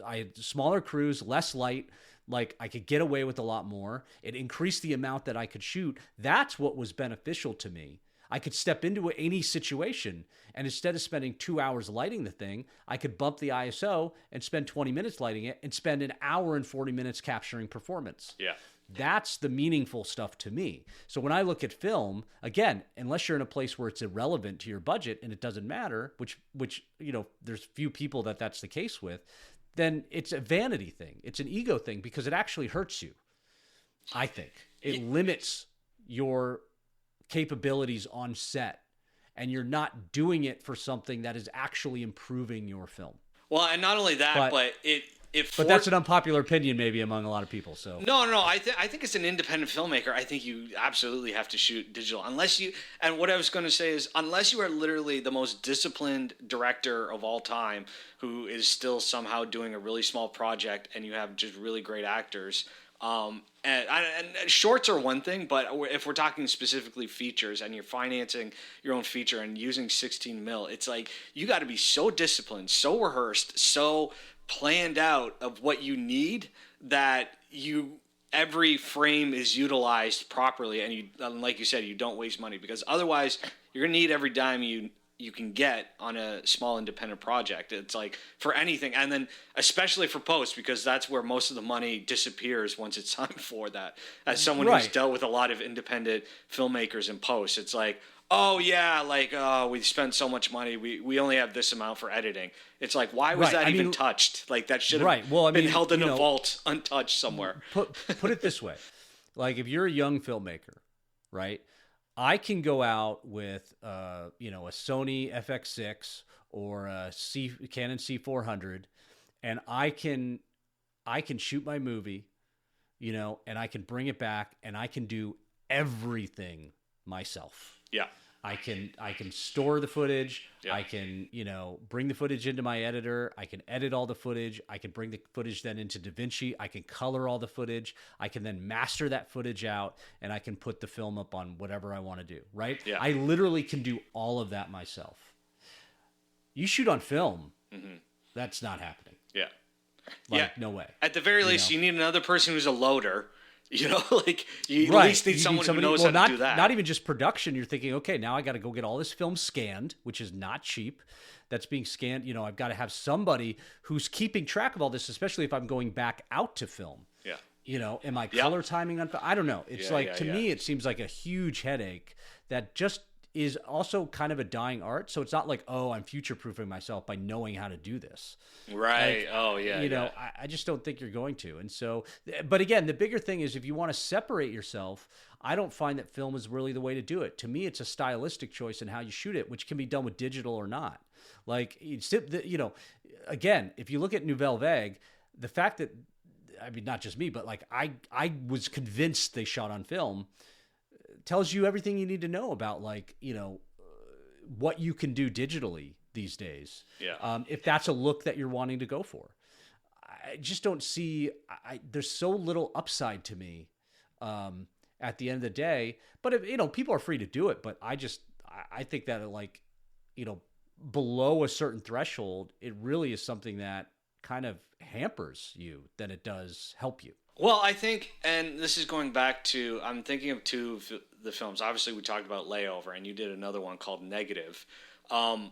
had smaller crews, less light, like I could get away with a lot more. It increased the amount that I could shoot. That's what was beneficial to me. I could step into any situation, and instead of spending 2 hours lighting the thing, I could bump the ISO and spend 20 minutes lighting it and spend an hour and 40 minutes capturing performance. Yeah. That's the meaningful stuff to me. So when I look at film, again, unless you're in a place where it's irrelevant to your budget and it doesn't matter, which you know, there's few people that's the case with, then it's a vanity thing. It's an ego thing, because it actually hurts you. I think it limits your capabilities on set, and you're not doing it for something that is actually improving your film. Well, and not only that, but that's an unpopular opinion maybe among a lot of people. So no, I think it's an independent filmmaker. I think you absolutely have to shoot digital, unless you. And what I was going to say is, unless you are literally the most disciplined director of all time, who is still somehow doing a really small project, and you have just really great actors. And shorts are one thing, but if we're talking specifically features, and you're financing your own feature and using 16 mil, it's like you got to be so disciplined, so rehearsed, so planned out of what you need, that every frame is utilized properly, and like you said, you don't waste money, because otherwise you're gonna need every dime you can get on a small independent project. It's like for anything, and then especially for post, because that's where most of the money disappears once it's time for that. As someone who's dealt with a lot of independent filmmakers in post, it's like, oh yeah, like we spent so much money, we only have this amount for editing. It's like, why was Right, that I even mean- touched? Like that should have Right, well, I been mean, held in you a know, vault untouched somewhere. Put it this way, like if you're a young filmmaker, right? I can go out with a Sony FX6 or a Canon C400, and I can shoot my movie, and I can bring it back, and I can do everything myself. Yeah. I can store the footage. Yeah. I can, bring the footage into my editor. I can edit all the footage. I can bring the footage then into DaVinci. I can color all the footage. I can then master that footage out, and I can put the film up on whatever I want to do, right? Yeah. I literally can do all of that myself. You shoot on film, that's not happening. Yeah. Like, no way. At the very least, you need another person who's a loader. Like you Right. at least need You someone somebody- who knows well, how not, to do that. Not even just production. You're thinking, okay, now I got to go get all this film scanned, which is not cheap. That's being scanned. I've got to have somebody who's keeping track of all this, especially if I'm going back out to film. Yeah. Am I color timing on? I don't know. It's to yeah. me, it seems like a huge headache that just is also kind of a dying art. So it's not like, oh, I'm future proofing myself by knowing how to do this. Right. Like, Oh yeah. I just don't think you're going to. And so, but again, the bigger thing is if you want to separate yourself, I don't find that film is really the way to do it. To me, it's a stylistic choice in how you shoot it, which can be done with digital or not. Like, again, if you look at Nouvelle Vague, the fact that, I mean, not just me, but like I was convinced they shot on film tells you everything you need to know about, like, what you can do digitally these days. Yeah. If that's a look that you're wanting to go for. I just don't see, there's so little upside to me at the end of the day. But, if, people are free to do it. But I think that, like, below a certain threshold, it really is something that kind of hampers you than it does help you. Well, I think, and this is going back to, I'm thinking of two of the films. Obviously, we talked about Layover, and you did another one called Negative. And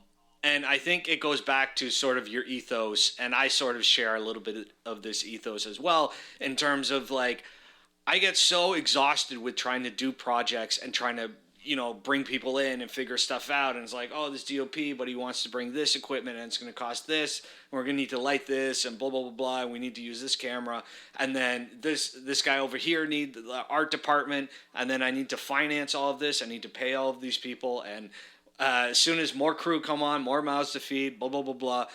I think it goes back to sort of your ethos, and I sort of share a little bit of this ethos as well, in terms of, like, I get so exhausted with trying to do projects and trying to, bring people in and figure stuff out. And it's like, oh, this DOP, but he wants to bring this equipment and it's going to cost this. And we're going to need to light this and blah, blah, blah, blah. And we need to use this camera. And then this guy over here need the art department. And then I need to finance all of this. I need to pay all of these people. And as soon as more crew come on, more mouths to feed, blah, blah, blah, blah.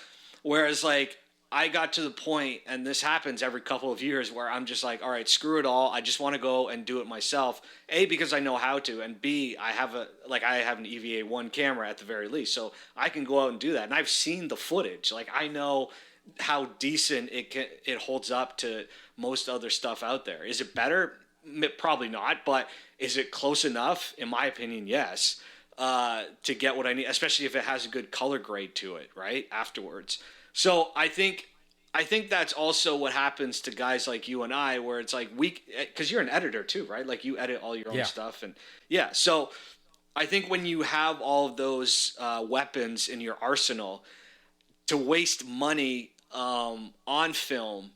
Whereas, like, I got to the point, and this happens every couple of years, where I'm just like, all right, screw it all. I just want to go and do it myself. A, because I know how to, and B, I have an EVA-1 camera at the very least, so I can go out and do that. And I've seen the footage. Like, I know how decent it holds up to most other stuff out there. Is it better? Probably not, but is it close enough? In my opinion, yes, to get what I need, especially if it has a good color grade to it, right, afterwards. So I think that's also what happens to guys like you and I, where it's like because you're an editor too, right? Like you edit all your own stuff, and so I think when you have all of those weapons in your arsenal, to waste money on film,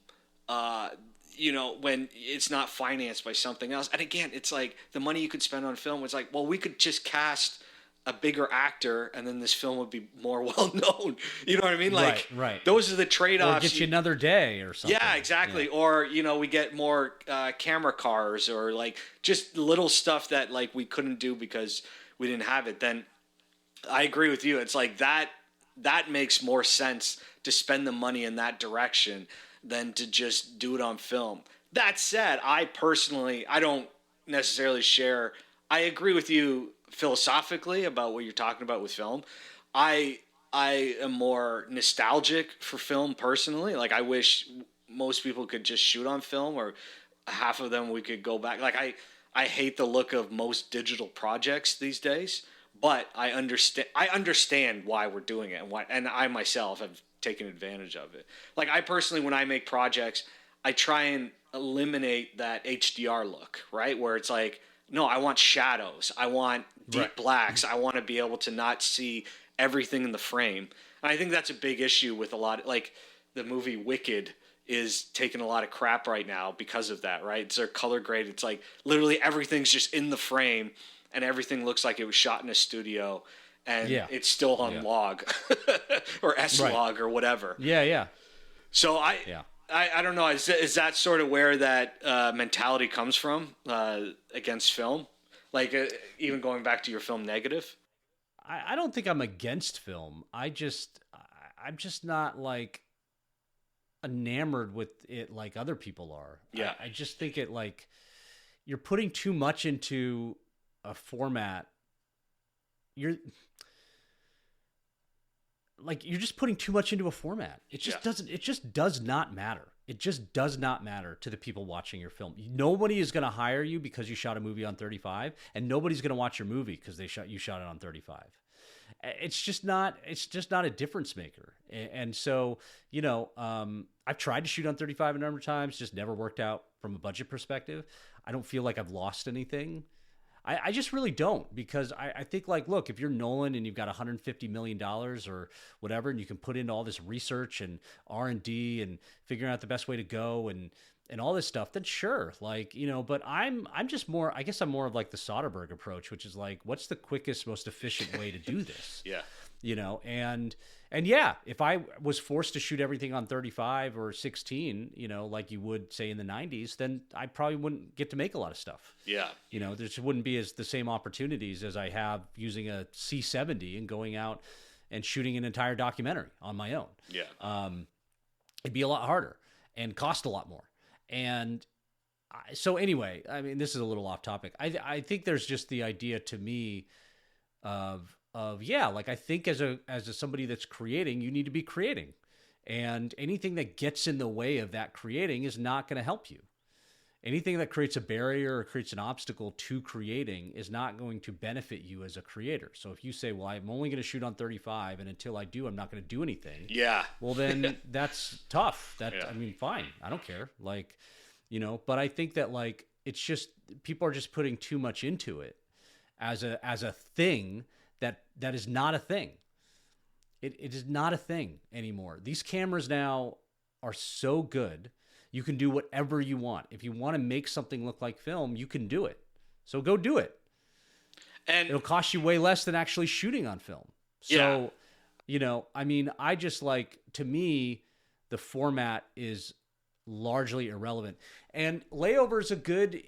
when it's not financed by something else, and again, it's like the money you could spend on film was like, well, we could just cast a bigger actor, and then this film would be more well known. You know what I mean? Like, right. Those are the trade-offs. Or get you another day or something. Yeah, exactly. Yeah. Or we get more camera cars, or like just little stuff that like we couldn't do because we didn't have it. Then I agree with you. It's like that makes more sense to spend the money in that direction than to just do it on film. That said, I don't necessarily share. I agree with you philosophically about what you're talking about with film. I am more nostalgic for film personally. Like, I wish most people could just shoot on film, or half of them we could go back. Like, I hate the look of most digital projects these days, but I understand why we're doing it, and I myself have taken advantage of it. Like, I personally, when I make projects, I try and eliminate that HDR look, right? Where it's like, no, I want shadows. I want deep blacks. I want to be able to not see everything in the frame. And I think that's a big issue with a lot, like the movie Wicked is taking a lot of crap right now because of that, right? It's their color grade. It's like literally everything's just in the frame, and everything looks like it was shot in a studio, and Yeah. it's still on log or S-log or whatever. Yeah. So I don't know. Is that sort of where that mentality comes from against film? Like even going back to your film Negative? I don't think I'm against film. I'm just not like enamored with it like other people are. Yeah. I just think it like you're putting too much into a format. You're just putting too much into a format. It just does not matter. It just does not matter to the people watching your film. Nobody is going to hire you because you shot a movie on 35, and nobody's going to watch your movie because you shot it on 35. It's just not a difference maker. And so, I've tried to shoot on 35 a number of times, just never worked out from a budget perspective. I don't feel like I've lost anything. I just really don't, because I think, like, look, if you're Nolan and you've got $150 million or whatever, and you can put into all this research and R&D and figuring out the best way to go and all this stuff, then sure. Like, but I'm just more, I guess I'm more of like the Soderbergh approach, which is like, what's the quickest, most efficient way to do this? Yeah. And yeah, if I was forced to shoot everything on 35 or 16, like you would say in the 90s, then I probably wouldn't get to make a lot of stuff. Yeah. There just wouldn't be the same opportunities as I have using a C70 and going out and shooting an entire documentary on my own. Yeah. It'd be a lot harder and cost a lot more. And so anyway, I mean, this is a little off topic. I think there's just the idea to me of like, I think as somebody that's creating, you need to be creating, and anything that gets in the way of that creating is not going to help you. Anything that creates a barrier or creates an obstacle to creating is not going to benefit you as a creator. So if you say, well, I'm only going to shoot on 35, and until I do, I'm not going to do anything. Yeah. Well, then that's tough. I mean, fine. I don't care. Like, but I think that, like, it's just, people are just putting too much into it as a thing that is not a thing. It is not a thing anymore. These cameras now are so good. You can do whatever you want. If you want to make something look like film, you can do it. So go do it. And it'll cost you way less than actually shooting on film. So, I mean, I just like, to me, the format is largely irrelevant. And Layover is a good,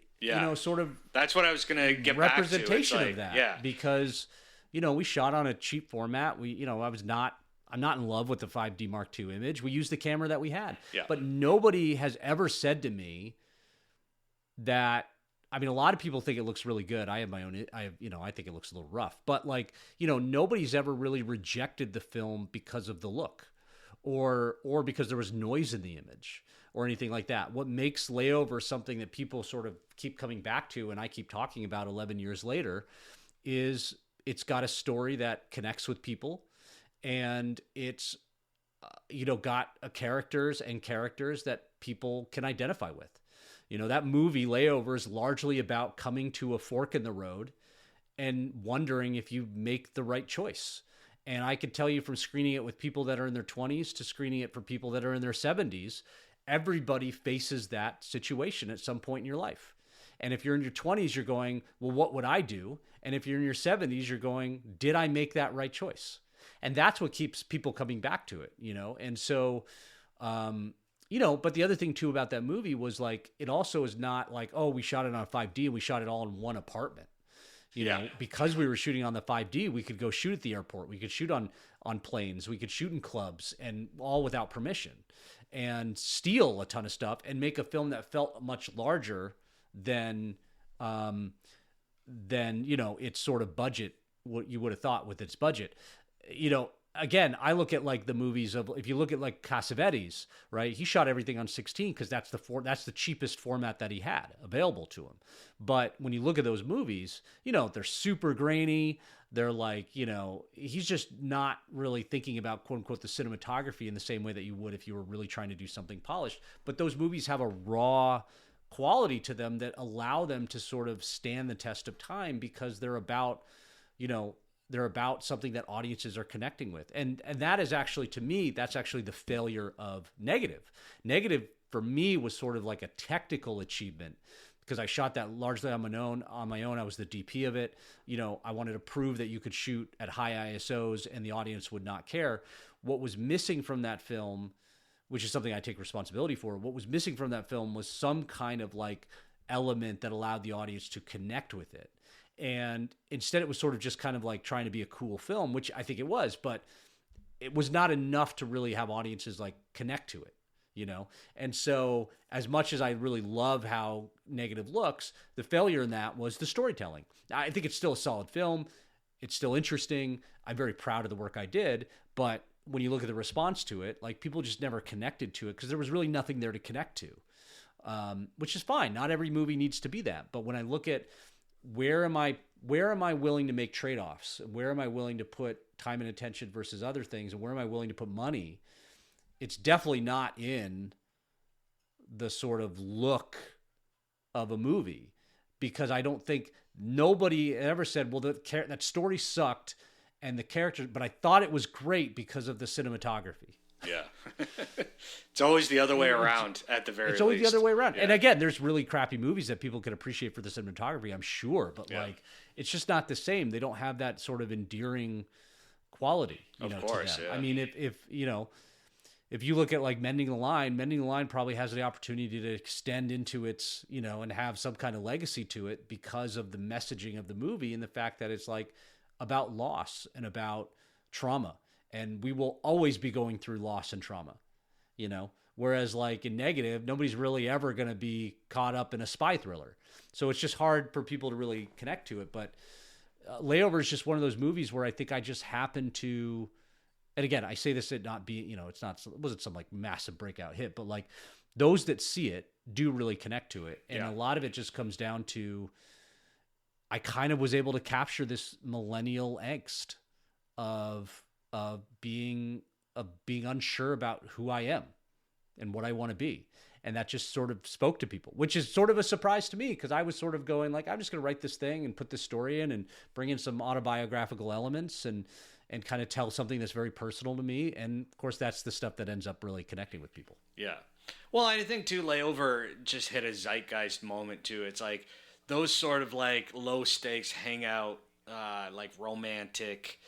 sort of, that's what I was going to get representation back to. Of that. Yeah. Because, we shot on a cheap format. I'm not in love with the 5D Mark II image. We used the camera that we had. Yeah. But nobody has ever said to me that, I mean, a lot of people think it looks really good. I think it looks a little rough. But, like, nobody's ever really rejected the film because of the look or because there was noise in the image or anything like that. What makes Layover something that people sort of keep coming back to, and I keep talking about 11 years later, is it's got a story that connects with people. And it's, got characters that people can identify with. That movie Layover is largely about coming to a fork in the road and wondering if you make the right choice. And I could tell you, from screening it with people that are in their 20s to screening it for people that are in their 70s, everybody faces that situation at some point in your life. And if you're in your 20s, you're going, well, what would I do? And if you're in your 70s, you're going, did I make that right choice? And that's what keeps people coming back to it, And so, but the other thing too about that movie was, like, it also is not like, oh, we shot it on 5D and we shot it all in one apartment. Because we were shooting on the 5D, we could go shoot at the airport. We could shoot on planes. We could shoot in clubs, and all without permission, and steal a ton of stuff and make a film that felt much larger than its sort of budget, what you would have thought with its budget. Again, I look at, like, the movies of, if you look at, like, Cassavetes, right? He shot everything on 16 because that's the cheapest format that he had available to him. But when you look at those movies, they're super grainy. They're like, he's just not really thinking about, quote unquote, the cinematography in the same way that you would if you were really trying to do something polished. But those movies have a raw quality to them that allow them to sort of stand the test of time because they're about, they're about something that audiences are connecting with. And that is actually, to me, that's actually the failure of Negative. Negative, for me, was sort of like a technical achievement because I shot that largely on my own. I was the DP of it. You know, I wanted to prove that you could shoot at high ISOs and the audience would not care. What was missing from that film, which is something I take responsibility for, what was missing from that film was some kind of like element that allowed the audience to connect with it. And instead it was sort of just kind of like trying to be a cool film, which I think it was, but it was not enough to really have audiences like connect to it, you know? And so as much as I really love how Negative looks, the failure in that was the storytelling. I think it's still a solid film. It's still interesting. I'm very proud of the work I did, but when you look at the response to it, like people just never connected to it because there was really nothing there to connect to, which is fine. Not every movie needs to be that. But when I look at where am I willing to make trade-offs? Where am I willing to put time and attention versus other things? And where am I willing to put money? It's definitely not in the sort of look of a movie, because I don't think nobody ever said, well, that story sucked and the character, but I thought it was great because of the cinematography. Yeah. It's always the other way around at the very least. It's always the other way around. Yeah. And again, there's really crappy movies that people can appreciate for the cinematography, I'm sure, but like, it's just not the same. They don't have that sort of endearing quality, you know, course, to them. yeah. I mean, if you know, if you look at like Mending the Line probably has the opportunity to extend into its, you know, and have some kind of legacy to it because of the messaging of the movie and the fact that it's like about loss and about trauma. And we will always be going through loss and trauma, you know, whereas like in Negative, nobody's really ever going to be caught up in a spy thriller. So it's just hard for people to really connect to it. But Layover is just one of those movies where I think I just happen to, and again, I say this at not being, you know, it wasn't some like massive breakout hit, but like those that see it do really connect to it. And a lot of it just comes down to, I kind of was able to capture this millennial angst of being unsure about who I am and what I want to be. And that just sort of spoke to people, which is sort of a surprise to me, because I was sort of going like, I'm just going to write this thing and put this story in and bring in some autobiographical elements and kind of tell something that's very personal to me. And of course, that's the stuff that ends up really connecting with people. Yeah. Well, I think too, Layover just hit a zeitgeist moment too. It's like those sort of like low stakes hangout, like romantic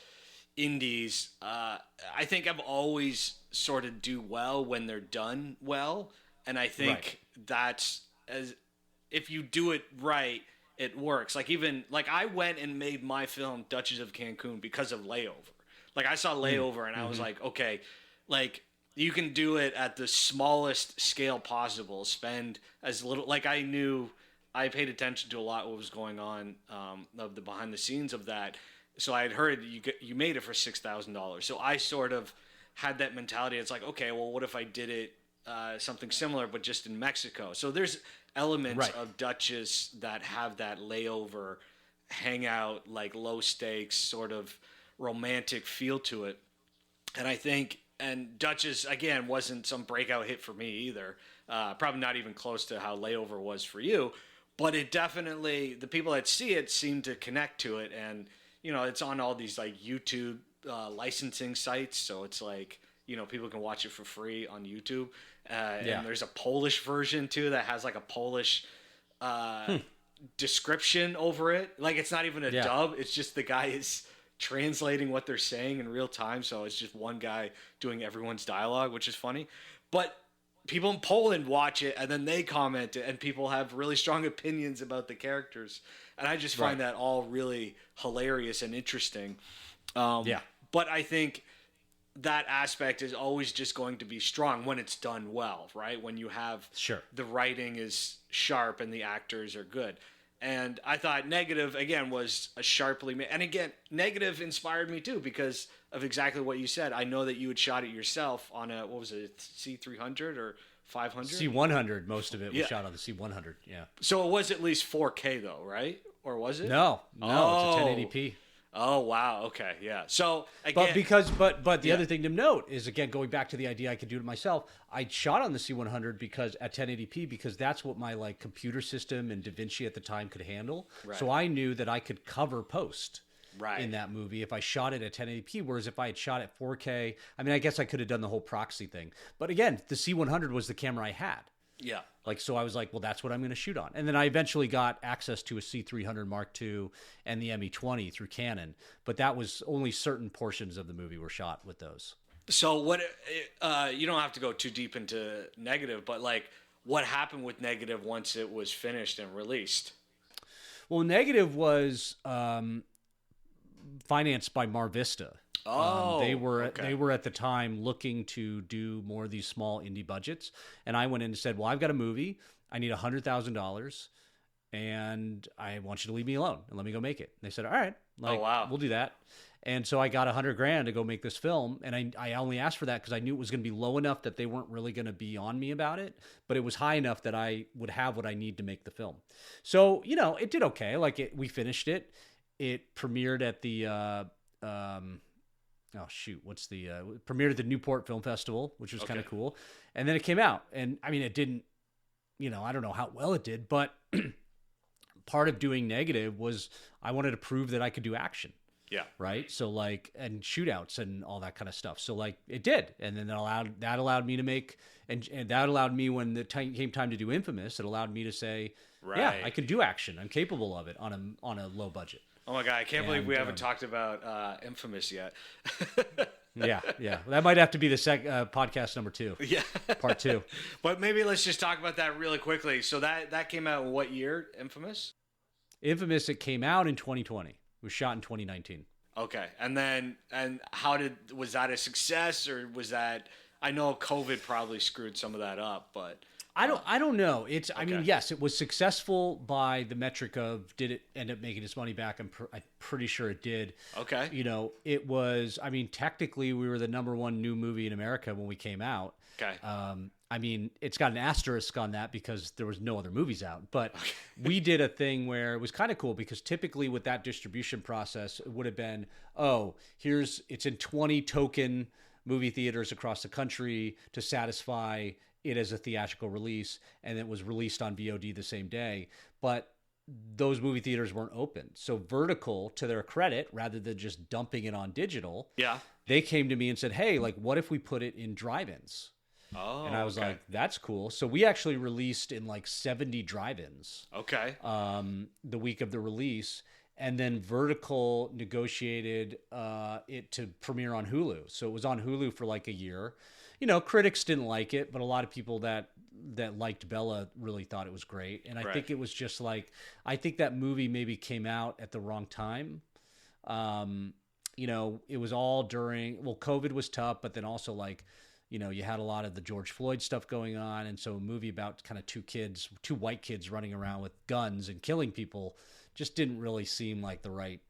indies, I think I've always sort of do well when they're done well. And I think that's, as if you do it right, it works. Like even like I went and made my film Duchess of Cancun because of Layover. Like I saw Layover and I was like, okay, like you can do it at the smallest scale possible. Spend as little, like I paid attention to a lot what was going on, of the behind the scenes of that. So I had heard you made it for $6,000. So I sort of had that mentality. It's like, okay, well, what if I did it something similar, but just in Mexico? So there's elements of Duchess that have that Layover, hangout, like low stakes, sort of romantic feel to it. And I think, and Duchess, again, wasn't some breakout hit for me either. Probably not even close to how Layover was for you. But it definitely, the people that see it seem to connect to it. And, you know, it's on all these like YouTube licensing sites. So it's like, you know, people can watch it for free on YouTube. And there's a Polish version too that has like a Polish description over it. Like it's not even a dub. It's just the guy is translating what they're saying in real time. So it's just one guy doing everyone's dialogue, which is funny. But people in Poland watch it and then they comment it, and people have really strong opinions about the characters. And I just find that all really hilarious and interesting. But I think that aspect is always just going to be strong when it's done well, right? When you have the writing is sharp and the actors are good. And I thought Negative, again, was a sharply made. And again, Negative inspired me too because of exactly what you said. I know that you had shot it yourself on a, what was it, C300 or 500? C100, most of it was shot on the C100, So it was at least 4K though, right? Or was it? No, it's a 1080p. Oh wow, okay, yeah. So again, but the other thing to note is, again, going back to the idea I could do it myself. I shot on the C100 because at 1080p because that's what my like computer system and DaVinci at the time could handle. Right. So I knew that I could cover post in that movie if I shot it at 1080p. Whereas if I had shot at 4K, I mean, I guess I could have done the whole proxy thing. But again, the C100 was the camera I had. Yeah. Like, so I was like, well, that's what I'm going to shoot on. And then I eventually got access to a C300 Mark II and the ME20 through Canon, but that was only certain portions of the movie were shot with those. So what, you don't have to go too deep into Negative, but like what happened with Negative once it was finished and released? Well, Negative was financed by Mar Vista. Oh, they were okay. at the time looking to do more of these small indie budgets, and I went in and said, "Well, I've got a movie. I need $100,000, and I want you to leave me alone and let me go make it." And they said, "All right, like, Oh, wow. we'll do that." And so I got $100,000 to go make this film, and I only asked for that because I knew it was going to be low enough that they weren't really going to be on me about it, but it was high enough that I would have what I need to make the film. So it did okay. Like we finished it. It premiered at the premiered at the Newport Film Festival, which was kind of cool. And then it came out, and I mean, it didn't, I don't know how well it did, but part of doing Negative was I wanted to prove that I could do action. Yeah. Right. So like, and shootouts and all that kind of stuff. So like it did. And then that allowed me to make, and that allowed me when the time came time to do Infamous, it allowed me to say, yeah, I can do action. I'm capable of it on a low budget. Oh my God. I can't believe we haven't talked about Infamous yet. Yeah. That might have to be the podcast number 2. Yeah. Part 2. But maybe let's just talk about that really quickly. So that came out in what year, Infamous? Infamous, it came out in 2020. It was shot in 2019. Okay. And was that a success, or was that, I know COVID probably screwed some of that up, but I don't know. I mean, yes, it was successful by the metric of did it end up making its money back? I'm pretty sure it did. Okay. It was, I mean, technically we were the #1 new movie in America when we came out. Okay. I mean, it's got an asterisk on that because there was no other movies out, but we did a thing where it was kind of cool because typically with that distribution process, it would have been, it's in 20 token movie theaters across the country to satisfy it as a theatrical release, and it was released on VOD the same day. But those movie theaters weren't open. So Vertical, to their credit, rather than just dumping it on digital, they came to me and said, hey, like, what if we put it in drive-ins? Oh, and I was like, that's cool. So we actually released in like 70 drive-ins. Okay. The week of the release. And then Vertical negotiated it to premiere on Hulu. So it was on Hulu for like a year. Critics didn't like it, but a lot of people that liked Bella really thought it was great. And I think it was just like, I think that movie maybe came out at the wrong time. It was all during, COVID was tough, but then also like, you had a lot of the George Floyd stuff going on. And so a movie about kind of two white kids running around with guns and killing people just didn't really seem like the right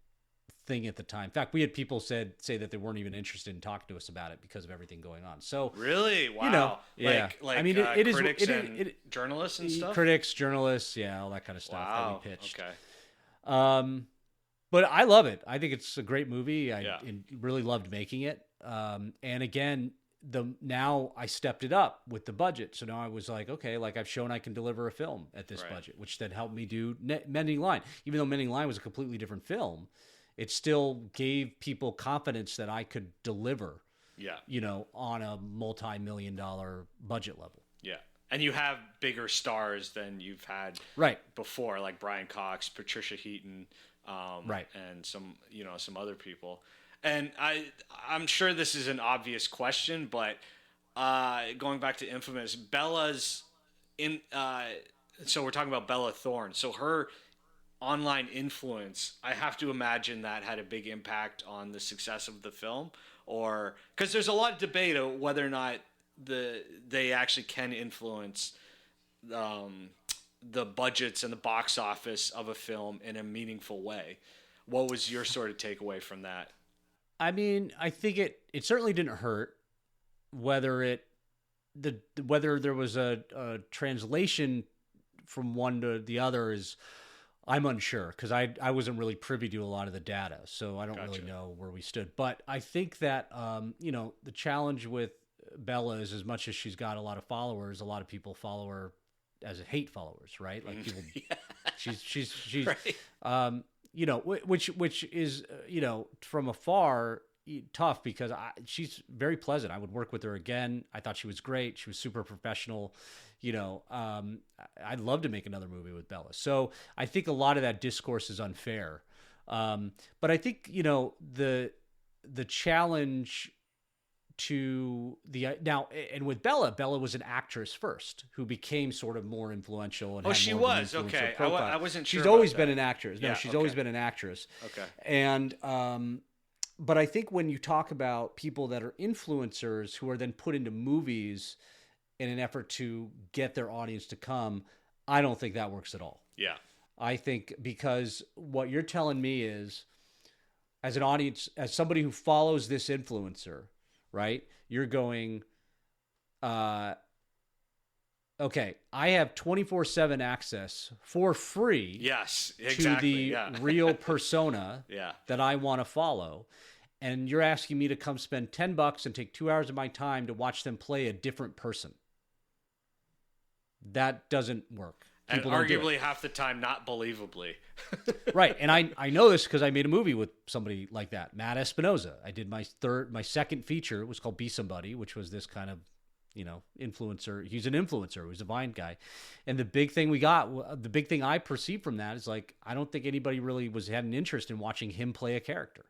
thing at the time. In fact, we had people say that they weren't even interested in talking to us about it because of everything going on. So really, wow, yeah. Like I mean, critics and journalists and stuff. Critics, journalists, yeah, all that kind of stuff that we pitched. Okay. But I love it. I think it's a great movie. I really loved making it. And again, now I stepped it up with the budget. So now I was like, okay, like I've shown I can deliver a film at this budget, which then helped me do Mending Line. Even though Mending Line was a completely different film, it still gave people confidence that I could deliver, on a multi-million-dollar budget level. Yeah. And you have bigger stars than you've had before, like Brian Cox, Patricia Heaton, and some other people. And I'm sure this is an obvious question, but going back to Infamous, Bella's so we're talking about Bella Thorne. So her online influence, I have to imagine that had a big impact on the success of the film, or because there's a lot of debate of whether or not they actually can influence the budgets and the box office of a film in a meaningful way. What was your sort of takeaway from that? I mean, I think it certainly didn't hurt. Whether there was a translation from one to the other is, I'm unsure because I wasn't really privy to a lot of the data, so I don't really know where we stood. But I think that the challenge with Bella is, as much as she's got a lot of followers, a lot of people follow her as hate followers, right? Like people, she's right. Which is from afar, tough because she's very pleasant. I would work with her again. I thought she was great. She was super professional. I'd love to make another movie with Bella. So I think a lot of that discourse is unfair. But I think, the challenge to now, and with Bella was an actress first who became sort of more influential. And she was. Okay. I wasn't sure. She's always about been that. an actress. No, Yeah, she's okay. always been an actress. Okay. And, but I think when you talk about people that are influencers who are then put into movies in an effort to get their audience to come, I don't think that works at all. Yeah. I think because what you're telling me is, as an audience, as somebody who follows this influencer, right? You're going, okay, I have 24/7 access for free. Yes, exactly. To the real persona Yeah. that I want to follow. And you're asking me to come spend $10 and take 2 hours of my time to watch them play a different person. That doesn't work. And People don't do it. arguably half the time, not believably. Right. And I know this because I made a movie with somebody like that, Matt Espinoza. I did my second feature. It was called Be Somebody, which was this kind of, influencer. He's an influencer. He's a Vine guy. And the big thing I perceived from that is like, I don't think anybody really had an interest in watching him play a character,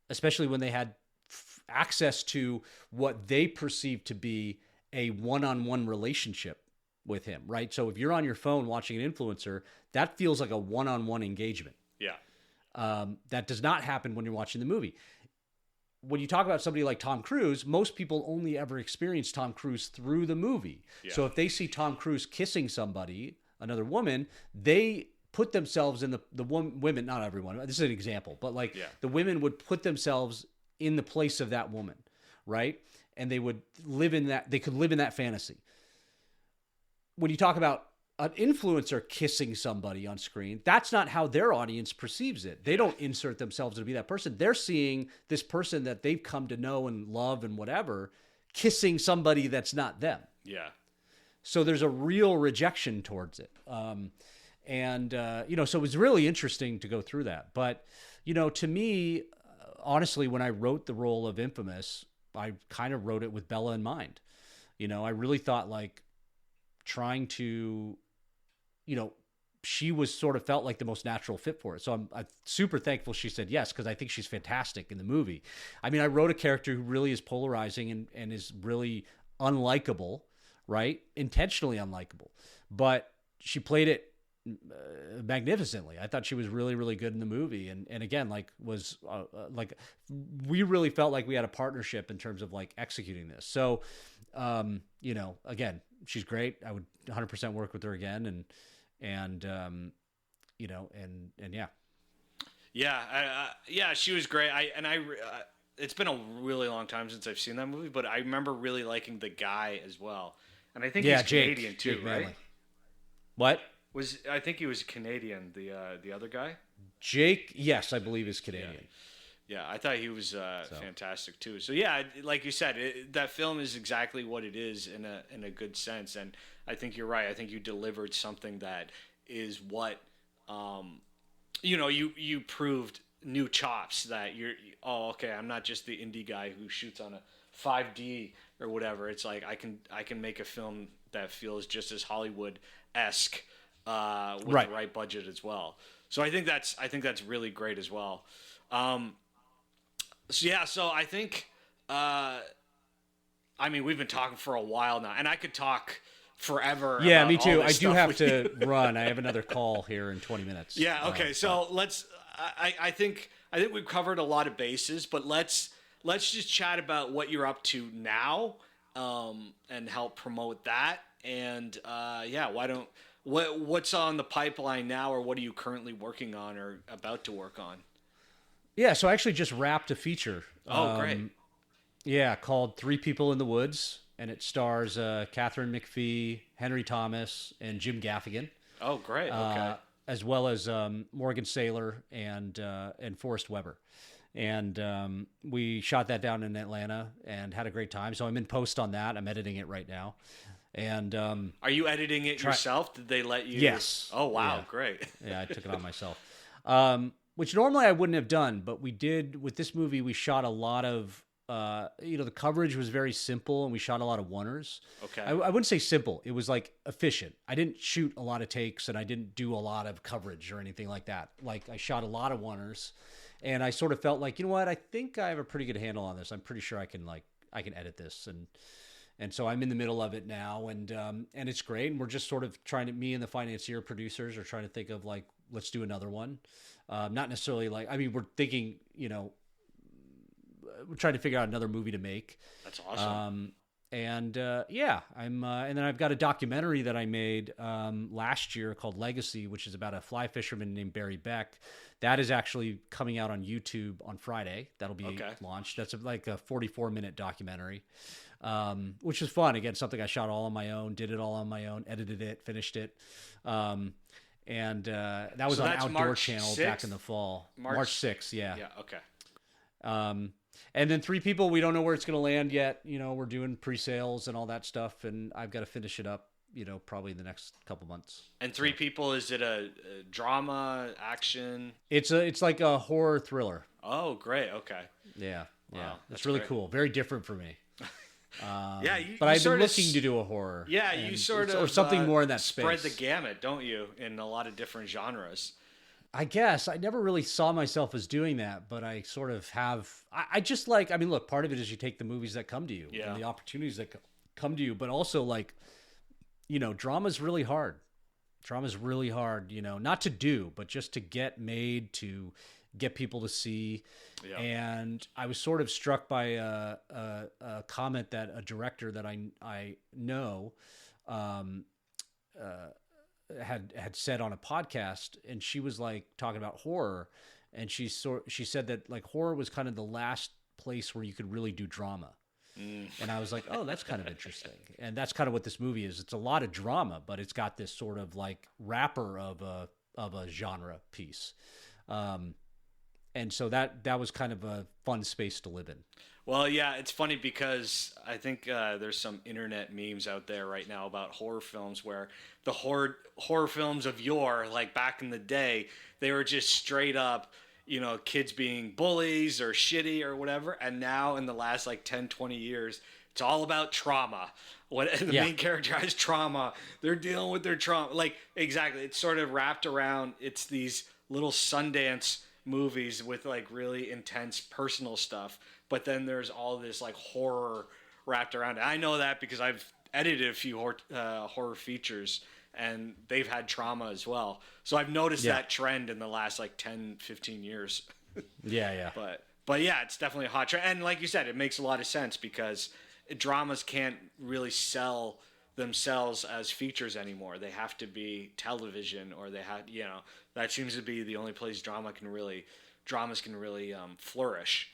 especially when they had access to what they perceived to be a one-on-one relationship with him, right? So if you're on your phone watching an influencer, that feels like a one-on-one engagement. Yeah. That does not happen when you're watching the movie. When you talk about somebody like Tom Cruise, most people only ever experience Tom Cruise through the movie. Yeah. So if they see Tom Cruise kissing somebody, another woman, they put themselves in the women, not everyone, this is an example, but the women would put themselves in the place of that woman, right? And they could live in that fantasy. When you talk about an influencer kissing somebody on screen, that's not how their audience perceives it. They don't insert themselves to be that person. They're seeing this person that they've come to know and love and whatever, kissing somebody that's not them. Yeah. So there's a real rejection towards it. So it was really interesting to go through that. But, to me, honestly, when I wrote the role of Infamous, I kind of wrote it with Bella in mind. I really thought trying to, she was sort of felt like the most natural fit for it. So I'm super thankful she said yes, because I think she's fantastic in the movie. I mean, I wrote a character who really is polarizing and is really unlikable, right? Intentionally unlikable. But she played it magnificently. I thought she was really, really good in the movie. And again, we really felt like we had a partnership in terms of executing this. So, again, she's great. I would 100% work with her again. Yeah, she was great. It's been a really long time since I've seen that movie, but I remember really liking the guy as well. And I think he's Canadian too, right? Manley. What? I think he was Canadian, the other guy? Jake, yes, I believe is Canadian. Yeah, I thought he was fantastic too. So yeah, like you said, that film is exactly what it is in a good sense, and I think you're right. I think you delivered something that is what, you proved new chops that I'm not just the indie guy who shoots on a 5D or whatever. It's like I can make a film that feels just as Hollywood-esque with the right budget as well. So I think that's really great as well. So I think, we've been talking for a while now, and I could talk forever. Yeah, about me too. all this I do stuff have with to you. run. I have another call here in 20 minutes. Yeah. Okay. So I think we've covered a lot of bases, but let's just chat about what you're up to now, and help promote that. And what's on the pipeline now, or what are you currently working on or about to work on? Yeah, so I actually just wrapped a feature. Oh, great. Yeah, called Three People in the Woods, and it stars Catherine McPhee, Henry Thomas, and Jim Gaffigan. Oh, great. Okay. As well as Morgan Saylor and Forrest Weber. And we shot that down in Atlanta and had a great time. So I'm in post on that. I'm editing it right now. And are you editing it yourself? Did they let you? Yes. Oh, wow. Yeah. Great. Yeah, I took it on myself. which normally I wouldn't have done, but we did with this movie. We shot a lot of, the coverage was very simple, and we shot a lot of oneers. Okay. I wouldn't say simple. It was like efficient. I didn't shoot a lot of takes, and I didn't do a lot of coverage or anything like that. Like I shot a lot of oneers, and I sort of felt like, you know what? I think I have a pretty good handle on this. I'm pretty sure I can edit this, and so I'm in the middle of it now, and it's great. And we're just sort of trying to, me and the financier producers are trying to think of like, let's do another one. Not necessarily like, I mean, we're thinking, we're trying to figure out another movie to make. That's awesome. And then I've got a documentary that I made last year called Legacy, which is about a fly fisherman named Barry Beck. That is actually coming out on YouTube on Friday. That'll be launched. That's like a 44-minute documentary, which is fun. Again, something I shot all on my own, did it all on my own, edited it, finished it. And that was on Outdoor March Channel 6th? back in the fall. March 6th, yeah. Yeah, okay. And then Three People, we don't know where it's going to land yet. We're doing pre-sales and all that stuff, and I've got to finish it up, probably in the next couple months. And Three People, is it a drama, action? It's like a horror thriller. Oh, great. Okay. Yeah. Wow, It's that's really great. Cool. Very different for me. But I've been looking to do a horror. Yeah, you sort of or something more in that spread space. the gamut, don't you, in a lot of different genres? I guess I never really saw myself as doing that, but I sort of have. I just like. I mean, look, part of it is you take the movies that come to you and the opportunities that come to you, but also like, drama's really hard. Drama's really hard, not to do, but just to get made, to get people to see. Yeah. And I was sort of struck by a comment that a director that I know had said on a podcast, and she was like talking about horror, and she said that like horror was kind of the last place where you could really do drama. And I was like, oh, that's kind of interesting. And that's kind of what this movie is. It's a lot of drama, but it's got this sort of like wrapper of a genre piece. And so that was kind of a fun space to live in. Well, yeah, it's funny because I think there's some internet memes out there right now about horror films where the horror films of yore, like back in the day, they were just straight up, kids being bullies or shitty or whatever. And now in the last like 10, 20 years, it's all about trauma. The main character has trauma. They're dealing with their trauma. Like, exactly. It's sort of wrapped around, it's these little Sundance movies with like really intense personal stuff, but then there's all this like horror wrapped around it. I know that because I've edited a few horror features, and they've had trauma as well. So I've noticed that trend in the last like 10, 15 years. Yeah. But yeah, it's definitely a hot trend. And like you said, it makes a lot of sense because dramas can't really sell themselves as features anymore. They have to be television, or they have, that seems to be the only place dramas can really flourish.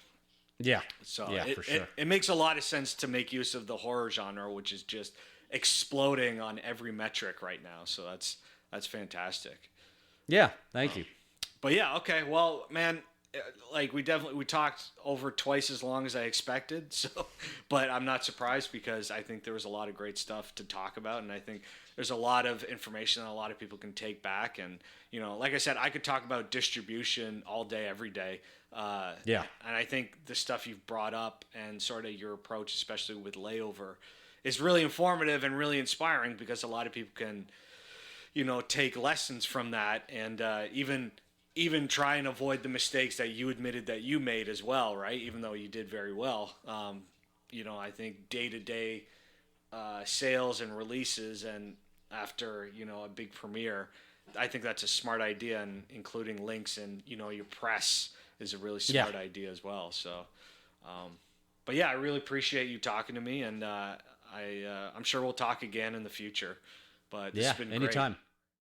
Yeah. So for sure. It makes a lot of sense to make use of the horror genre, which is just exploding on every metric right now. So that's fantastic. Yeah. Thank you. But yeah, okay. Well, man, like we talked over twice as long as I expected. So, but I'm not surprised because I think there was a lot of great stuff to talk about, and I think there's a lot of information that a lot of people can take back. And like I said, I could talk about distribution all day, every day. And I think the stuff you've brought up and sort of your approach, especially with Layover, is really informative and really inspiring because a lot of people can, take lessons from that and even try and avoid the mistakes that you admitted that you made as well, right? Even though you did very well. I think day-to-day sales and releases, and after, a big premiere, I think that's a smart idea, and including links and, your press is a really smart idea as well. So, but yeah, I really appreciate you talking to me, and I'm sure we'll talk again in the future. But this has been great. Anytime.